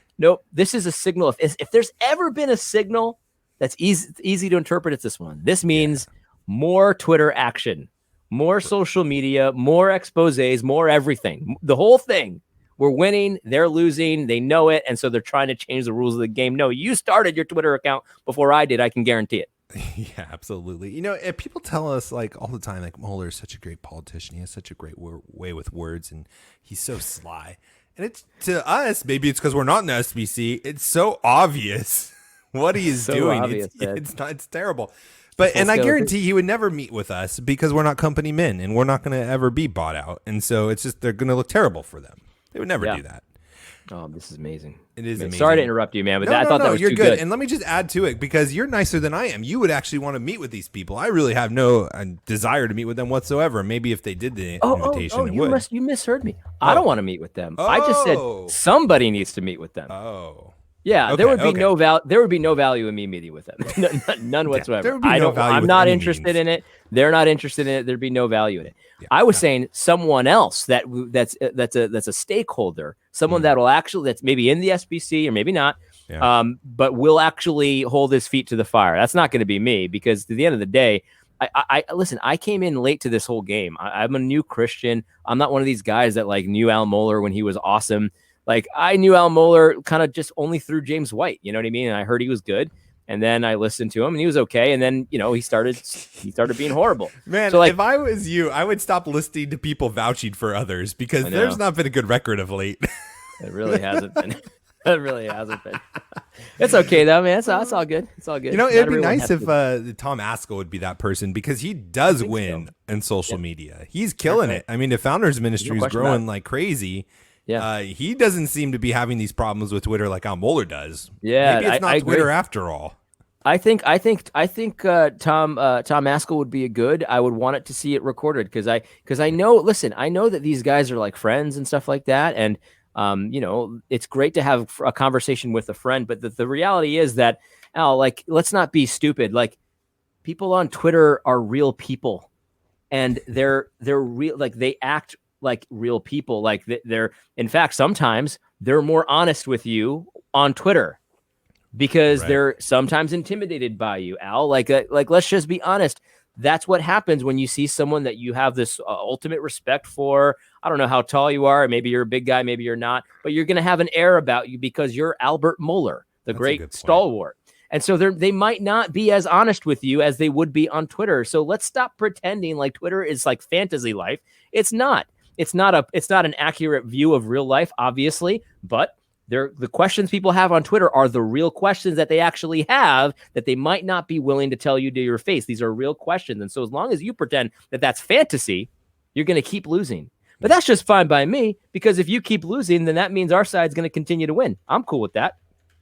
This is a signal. If there's ever been a signal that's easy. It's easy to interpret. It's this one. This means more Twitter action, more social media, more exposés, more everything. The whole thing. We're winning. They're losing. They know it. And so they're trying to change the rules of the game. No, you started your Twitter account before I did. I can guarantee it. Yeah, absolutely. You know, if people tell us like all the time, like Mueller is such a great politician. He has such a great way with words, and he's so sly. And it's to us, maybe it's because we're not in the SBC. It's so obvious what he is doing. Obvious, it's terrible. But and I guarantee he would never meet with us because we're not company men, and we're not going to ever be bought out. And so it's just they're going to look terrible for them. They would never do that. Oh, this is amazing. It is amazing. Sorry to interrupt you, man, but I thought that was you're too good. And let me just add to it because you're nicer than I am. You would actually want to meet with these people. I really have no desire to meet with them whatsoever. Maybe if they did the invitation, it would. You misheard me. I don't want to meet with them. I just said somebody needs to meet with them. Oh. Yeah, there would be no value. There would be no value in me meeting with them. None whatsoever. There would be no value I'm not interested in it. They're not interested in it. There'd be no value in it. Yeah, I was saying someone else that's a stakeholder, someone that's maybe in the SBC or maybe not, but will actually hold his feet to the fire. That's not going to be me because at the end of the day, I listen. I came in late to this whole game. I'm a new Christian. I'm not one of these guys that like knew Al Mohler when he was awesome. Like I knew Al Mohler kind of just only through James White, you know what I mean? And I heard he was good. And then I listened to him and he was okay. And then, he started being horrible. Man, so if I was you, I would stop listening to people vouching for others because there's not been a good record of late. It really hasn't been. It really hasn't been. It's okay though, man. It's all good. It's all good. It'd be nice if Tom Askell would be that person because he does win in social media. He's killing it. I mean, the Founders Ministry is growing like crazy. Yeah, he doesn't seem to be having these problems with Twitter like Al Mohler does. Yeah, maybe it's not Twitter after all. I think Tom Askell would be a good. I would want it to see it recorded because I know. Listen, I know that these guys are like friends and stuff like that, and it's great to have a conversation with a friend. But the reality is that Al, like, let's not be stupid. Like, people on Twitter are real people, and they're real. Like, they act like real people. Like they're in fact sometimes they're more honest with you on Twitter because they're sometimes intimidated by you, Al. Like let's just be honest. That's what happens when you see someone that you have this ultimate respect for. I don't know how tall you are. Maybe you're a big guy, maybe you're not, but you're going to have an air about you because you're Albert Mohler, the great stalwart. And so they might not be as honest with you as they would be on Twitter. So let's stop pretending like Twitter is like fantasy life. It's not. It's not an accurate view of real life, obviously, but the questions people have on Twitter are the real questions that they actually have that they might not be willing to tell you to your face. These are real questions. And so as long as you pretend that that's fantasy, you're going to keep losing. But that's just fine by me because if you keep losing, then that means our side's going to continue to win. I'm cool with that.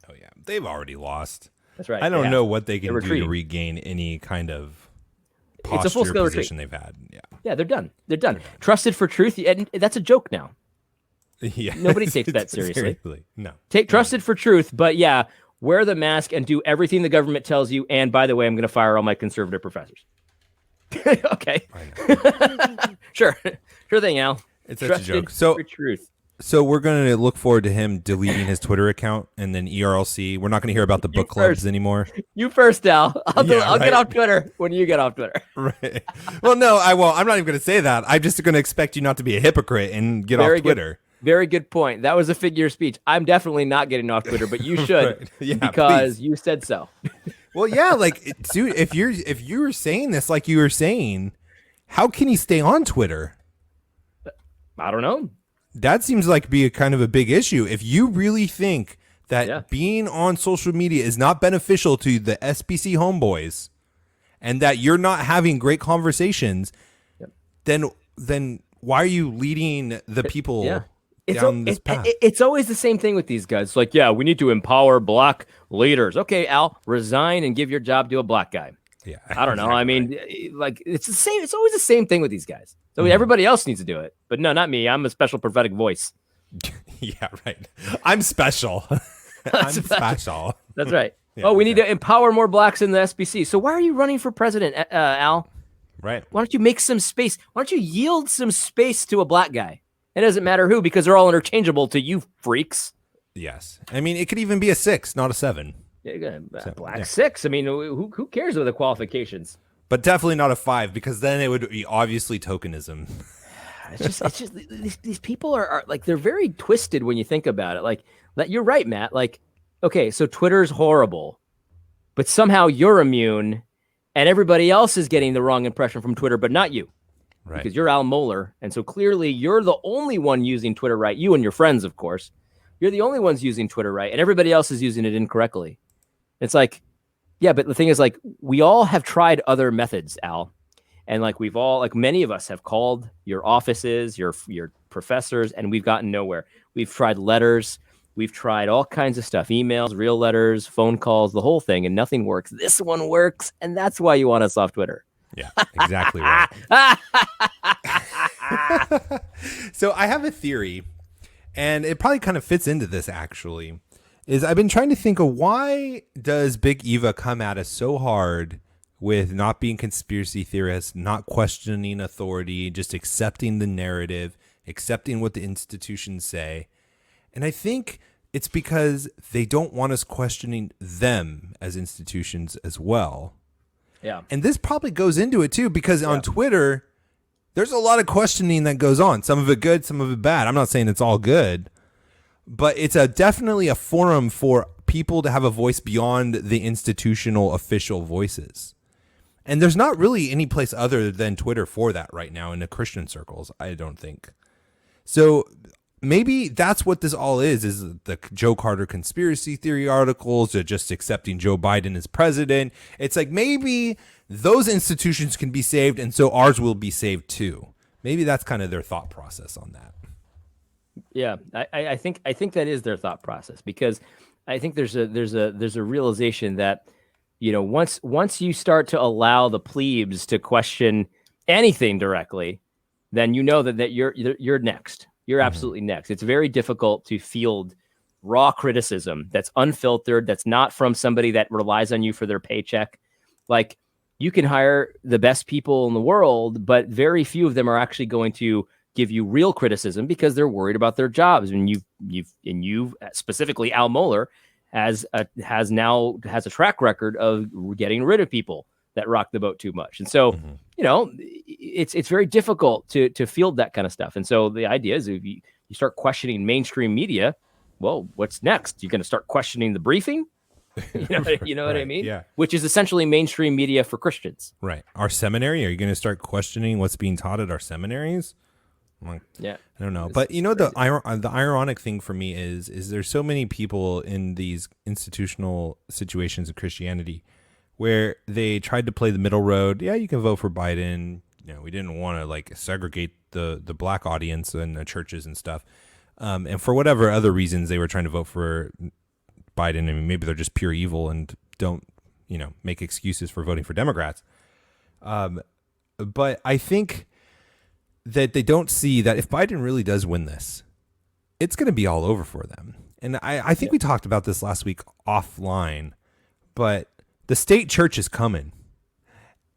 Oh, yeah. They've already lost. That's right. I don't know what they can do to regain any kind of posture, it's a full-scale position they've had. Yeah, they're done. They're done. Trusted for truth. And that's a joke now. Yeah. Nobody takes that seriously. No. Take trusted for truth, but wear the mask and do everything the government tells you. And by the way, I'm going to fire all my conservative professors. Okay. Sure thing, Al. It's such a joke. So truth. So we're going to look forward to him deleting his Twitter account and then ERLC. We're not going to hear about the book clubs anymore. You first, Al. I'll get off Twitter when you get off Twitter. Right. Well, no, I won't. I'm not even going to say that. I'm just going to expect you not to be a hypocrite and get off Twitter. Very good point. That was a figure of speech. I'm definitely not getting off Twitter, but you should because you said so. Well, yeah, like, dude, if you're saying this like you were saying, how can he stay on Twitter? I don't know. That seems like be a kind of a big issue. If you really think that being on social media is not beneficial to the SBC homeboys and that you're not having great conversations, then why are you leading the people down this path? It's always the same thing with these guys. Like, we need to empower black leaders. Okay, Al, resign and give your job to a black guy. Yeah, I don't know. I mean, like, it's the same. It's always the same thing with these guys. So everybody else needs to do it, but no, not me. I'm a special prophetic voice. Yeah, right. I'm special. I'm special. That's right. Yeah, we need to empower more blacks in the SBC. So why are you running for president, Al? Right. Why don't you make some space? Why don't you yield some space to a black guy? It doesn't matter who, because they're all interchangeable to you freaks. Yes. I mean, it could even be a 6, not a 7. So, Black yeah. 6. I mean, who cares about the qualifications? But definitely not a 5, because then it would be obviously tokenism. It's just these people are like, they're very twisted when you think about it. Like, you're right, Matt. Like, okay, so Twitter's horrible, but somehow you're immune, and everybody else is getting the wrong impression from Twitter, but not you, Right. because you're Al Mohler, and so clearly you're the only one using Twitter right. You and your friends, of course, you're the only ones using Twitter right, and everybody else is using it incorrectly. It's like, yeah, but the thing is, like, we all have tried other methods, Al. And like, we've all, like, many of us have called your offices, your professors, and we've gotten nowhere. We've tried letters. We've tried all kinds of stuff, emails, real letters, phone calls, the whole thing, and nothing works. This one works, and that's why you want us off Twitter. Yeah, exactly right. So I have a theory, and it probably kind of fits into this, actually, is I've been trying to think of, why does Big Eva come at us so hard with not being conspiracy theorists, not questioning authority, just accepting the narrative, accepting what the institutions say? And I think it's because they don't want us questioning them as institutions as well. Yeah. And this probably goes into it too, because on Twitter, there's a lot of questioning that goes on. Some of it good, some of it bad. I'm not saying it's all good, but it's definitely a forum for people to have a voice beyond the institutional official voices. And there's not really any place other than Twitter for that right now in the Christian circles, I don't think. So maybe that's what this all is the Joe Carter conspiracy theory articles, or just accepting Joe Biden as president. It's like, maybe those institutions can be saved, and so ours will be saved too. Maybe that's kind of their thought process on that. Yeah, I think that is their thought process, because I think there's a realization that, you know, once you start to allow the plebes to question anything directly, then you know that you're next. You're absolutely next. It's very difficult to field raw criticism that's unfiltered, that's not from somebody that relies on you for their paycheck. Like, you can hire the best people in the world, but very few of them are actually going to give you real criticism, because they're worried about their jobs. And you've specifically, Al Mohler has a track record of getting rid of people that rock the boat too much. And so, you know, it's very difficult to field that kind of stuff. And so the idea is, if you start questioning mainstream media, well, what's next? You're going to start questioning the briefing? You know what I mean? Yeah. Which is essentially mainstream media for Christians. Right. Our seminary, are you going to start questioning what's being taught at our seminaries? Like, yeah, I don't know. But you know, the ironic thing for me is there's so many people in these institutional situations of Christianity where they tried to play the middle road. Yeah, you can vote for Biden. You know, we didn't want to like segregate the black audience in the churches and stuff. And for whatever other reasons they were trying to vote for Biden. I mean, maybe they're just pure evil and don't, you know, make excuses for voting for Democrats. But I think that they don't see that if Biden really does win this, it's going to be all over for them. And I think we talked about this last week offline, but the state church is coming,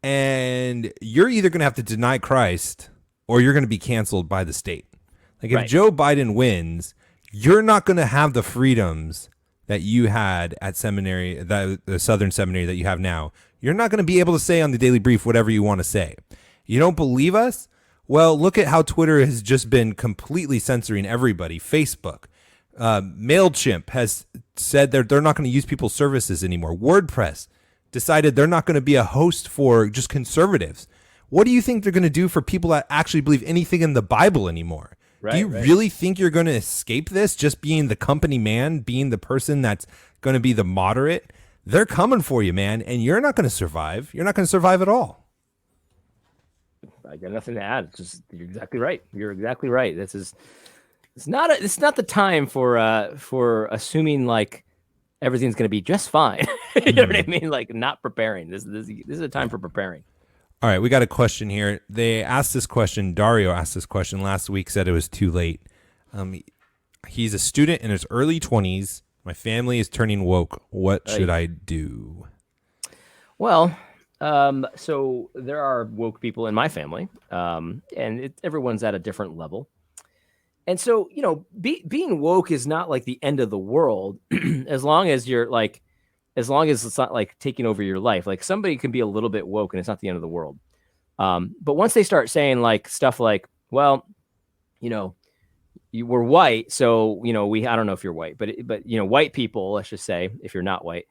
and you're either going to have to deny Christ or you're going to be canceled by the state. Like, if Joe Biden wins, you're not going to have the freedoms that you had at seminary, the Southern Seminary that you have now. You're not going to be able to say on the Daily Brief whatever you want to say. You don't believe us? Well, look at how Twitter has just been completely censoring everybody. Facebook, MailChimp has said they're not going to use people's services anymore. WordPress decided they're not going to be a host for just conservatives. What do you think they're going to do for people that actually believe anything in the Bible anymore? Do you really think you're going to escape this just being the company man, being the person that's going to be the moderate? They're coming for you, man, and you're not going to survive. You're not going to survive at all. I got nothing to add. It's just, you're exactly right. You're exactly right. It's not the time for assuming like everything's going to be just fine. You know what I mean? Like, not preparing. This is a time for preparing. All right, we got a question here. They asked this question. Dario asked this question last week, said it was too late. He's a student in his early 20s. My family is turning woke. What should I do? Well, so there are woke people in my family, and everyone's at a different level. And so, you know, being woke is not like the end of the world, as long as you're like, as long as it's not like taking over your life. Like somebody can be a little bit woke and it's not the end of the world. But once they start saying like stuff like, well, you know, you were white, so you know I don't know if you're white, but you know, white people, let's just say, if you're not white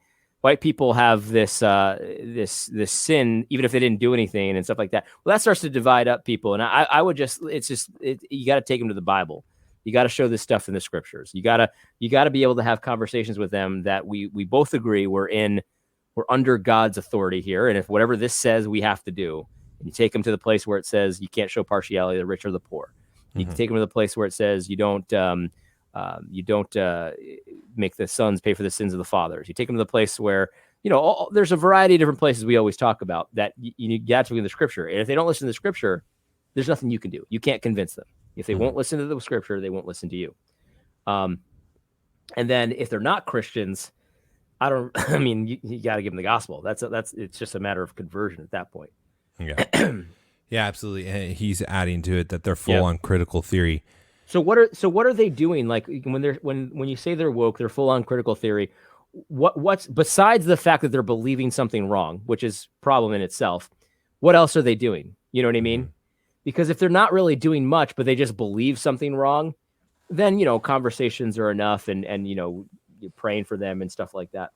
people have this sin, even if they didn't do anything and stuff like that. Well, that starts to divide up people, and I would just you got to take them to the Bible. You got to show this stuff in the scriptures. You got to be able to have conversations with them that we both agree we're under God's authority here, and if whatever this says we have to do, and you take them to the place where it says you can't show partiality, the rich or the poor. You can take them to the place where it says you don't make the sons pay for the sins of the fathers. You take them to the place where, you know, there's a variety of different places we always talk about that you got to in the scripture. And if they don't listen to the scripture, there's nothing you can do. You can't convince them. If they won't listen to the scripture, they won't listen to you. And then if they're not Christians, I mean, you got to give them the gospel. It's just a matter of conversion at that point. Yeah. Yeah, absolutely. And he's adding to it that they're full on critical theory. So what are they doing? Like when you say they're woke, they're full on critical theory. What's besides the fact that they're believing something wrong, which is problem in itself, what else are they doing? You know what I mean? Because if they're not really doing much, but they just believe something wrong, then, you know, conversations are enough and you know, you're praying for them and stuff like that.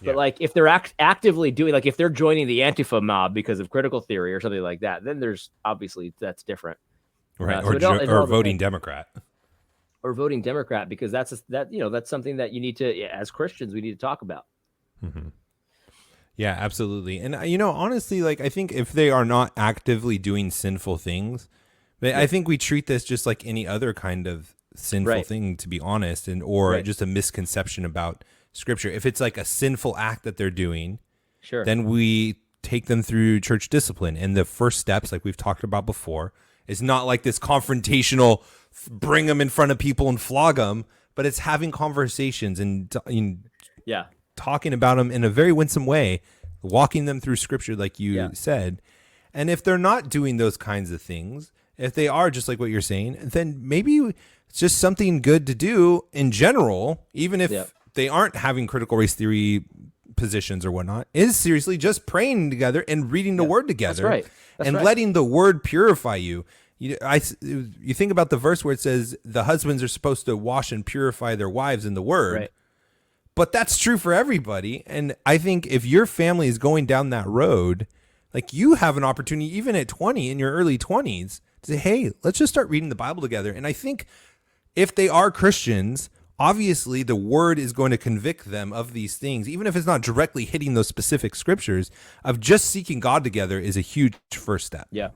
But like if they're actively doing, like if they're joining the Antifa mob because of critical theory or something like that, then there's obviously that's different. Right. Or voting Democrat. Or voting Democrat, because that's something that you need to, as Christians, we need to talk about. Mm-hmm. Yeah, absolutely. And, you know, honestly, like, I think if they are not actively doing sinful things, I think we treat this just like any other kind of sinful thing, to be honest, or just a misconception about Scripture. If it's like a sinful act that they're doing, then we take them through church discipline. And the first steps, like we've talked about before, is not like this confrontational, bring them in front of people and flog them, but it's having conversations and talking about them in a very winsome way, walking them through Scripture, like you said. And if they're not doing those kinds of things, if they are just like what you're saying, then maybe it's just something good to do in general, even if they aren't having critical race theory positions or whatnot, is seriously just praying together and reading the word together. That's right. Letting the word purify you. You think about the verse where it says the husbands are supposed to wash and purify their wives in the word. But that's true for everybody. And I think if your family is going down that road, like you have an opportunity, even at 20, in your early 20s, to say, hey, let's just start reading the Bible together. And I think if they are Christians, obviously the word is going to convict them of these things, even if it's not directly hitting those specific scriptures. Of just seeking God together is a huge first step. Yeah,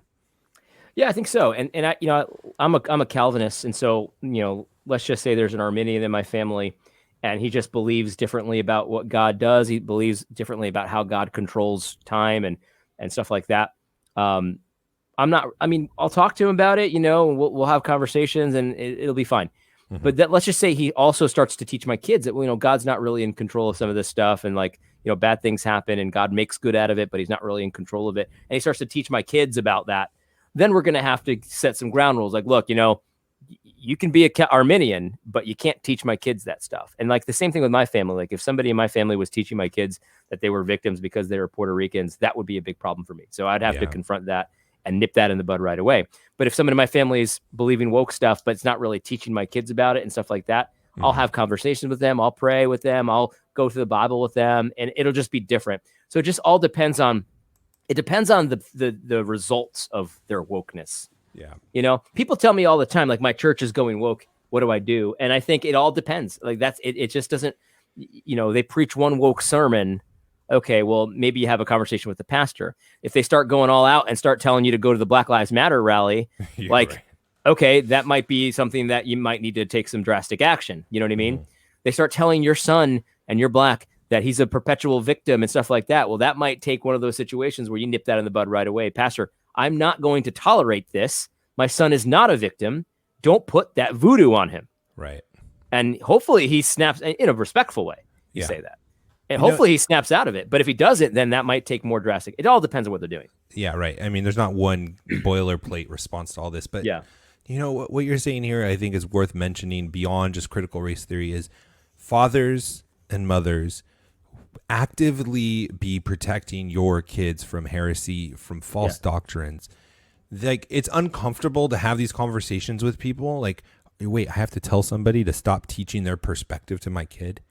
I think so. And I, you know, I'm a Calvinist, and so, you know, let's just say there's an Arminian in my family, and he just believes differently about what God does. He believes differently about how God controls time and stuff like that. I'll talk to him about it, you know, we'll have conversations and it'll be fine. But let's just say he also starts to teach my kids that, you know, God's not really in control of some of this stuff, and like, you know, bad things happen and God makes good out of it, but he's not really in control of it. And he starts to teach my kids about that. Then we're going to have to set some ground rules. Like, look, you know, you can be a Arminian, but you can't teach my kids that stuff. And like the same thing with my family. Like if somebody in my family was teaching my kids that they were victims because they were Puerto Ricans, that would be a big problem for me. So I'd have to confront that and nip that in the bud right away. But if someone in my family is believing woke stuff, but it's not really teaching my kids about it and stuff like that, I'll have conversations with them. I'll pray with them. I'll go to the Bible with them, and it'll just be different. So it just all depends on the results of their wokeness. Yeah. You know, people tell me all the time, like, my church is going woke. What do I do? And I think it all depends. Like it just doesn't, you know, they preach one woke sermon. Okay, well, maybe you have a conversation with the pastor. If they start going all out and start telling you to go to the Black Lives Matter rally, okay, that might be something that you might need to take some drastic action. You know what I mean? They start telling your son, and you're black, that he's a perpetual victim and stuff like that. Well, that might take one of those situations where you nip that in the bud right away. Pastor, I'm not going to tolerate this. My son is not a victim. Don't put that voodoo on him. Right. And hopefully he snaps in a respectful way. You say that. And hopefully he snaps out of it. But if he doesn't, then that might take more drastic. It all depends on what they're doing. Yeah, right. I mean, there's not one boilerplate response to all this. But, you know, what you're saying here, I think, is worth mentioning beyond just critical race theory is fathers and mothers, actively be protecting your kids from heresy, from false Yeah. doctrines. Like, it's uncomfortable to have these conversations with people. Like, wait, I have to tell somebody to stop teaching their perspective to my kid?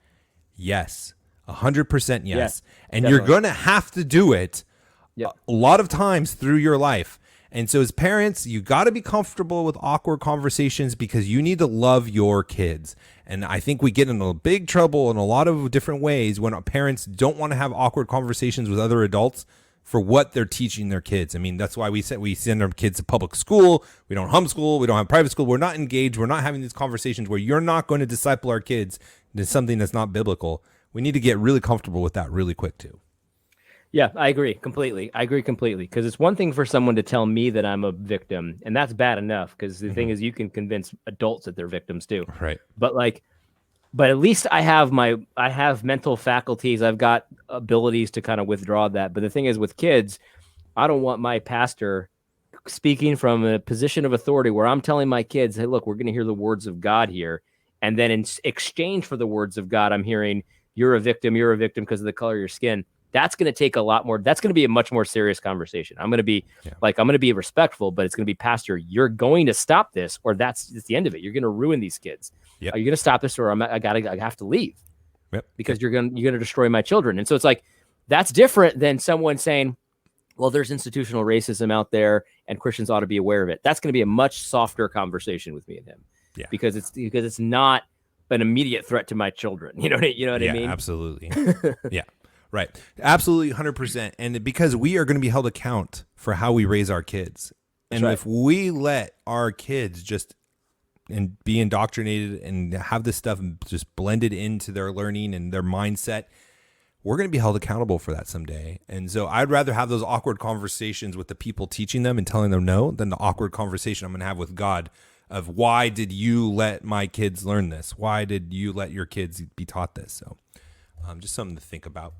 Yes, 100% Yeah, yes. And you're definitely. going to have to do it Yep. a lot of times through your life. And so as parents, you got to be comfortable with awkward conversations because you need to love your kids. And I think we get in a big trouble in a lot of different ways when our parents don't want to have awkward conversations with other adults for what they're teaching their kids. I mean, that's why we send our kids to public school. We don't homeschool. We don't have private school. We're not engaged. We're not having these conversations where you're not going to disciple our kids into something that's not biblical. We need to get really comfortable with that really quick too. Yeah, I agree completely. I agree completely because it's one thing for someone to tell me that I'm a victim, and that's bad enough because the thing is, you can convince adults that they're victims too. Right. But at least I have mental faculties. I've got abilities to kind of withdraw that. But the thing is, with kids, I don't want my pastor speaking from a position of authority where I'm telling my kids, "Hey, look, we're going to hear the words of God here," and then in exchange for the words of God, I'm hearing, "You're a victim. You're a victim because of the color of your skin." That's going to take a lot more. That's going to be a much more serious conversation. I'm going to be I'm going to be respectful, but it's going to be, Pastor, you're going to stop this, or it's the end of it. You're going to ruin these kids. Yep. Are you going to stop this, or I have to leave? Yep. Because you're going to destroy my children. And so it's like, that's different than someone saying, well, there's institutional racism out there and Christians ought to be aware of it. That's going to be a much softer conversation with me and him. Yeah. Because it's not an immediate threat to my children. You know what I mean? Absolutely. Yeah. Right. Absolutely. 100%. And because we are going to be held account for how we raise our kids. And if we let our kids just be indoctrinated and have this stuff just blended into their learning and their mindset, we're going to be held accountable for that someday. And so I'd rather have those awkward conversations with the people teaching them and telling them no than the awkward conversation I'm going to have with God of why did you let my kids learn this? Why did you let your kids be taught this? So just something to think about.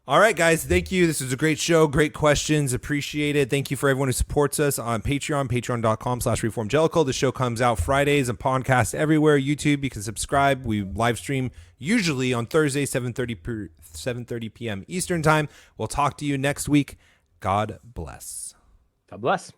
All right, guys. Thank you. This was a great show. Great questions. Appreciate it. Thank you for everyone who supports us on Patreon, patreon.com/reformjelical. The show comes out Fridays and podcasts everywhere. YouTube, you can subscribe. We live stream usually on Thursday, 7:30 p.m. Eastern time. We'll talk to you next week. God bless. God bless.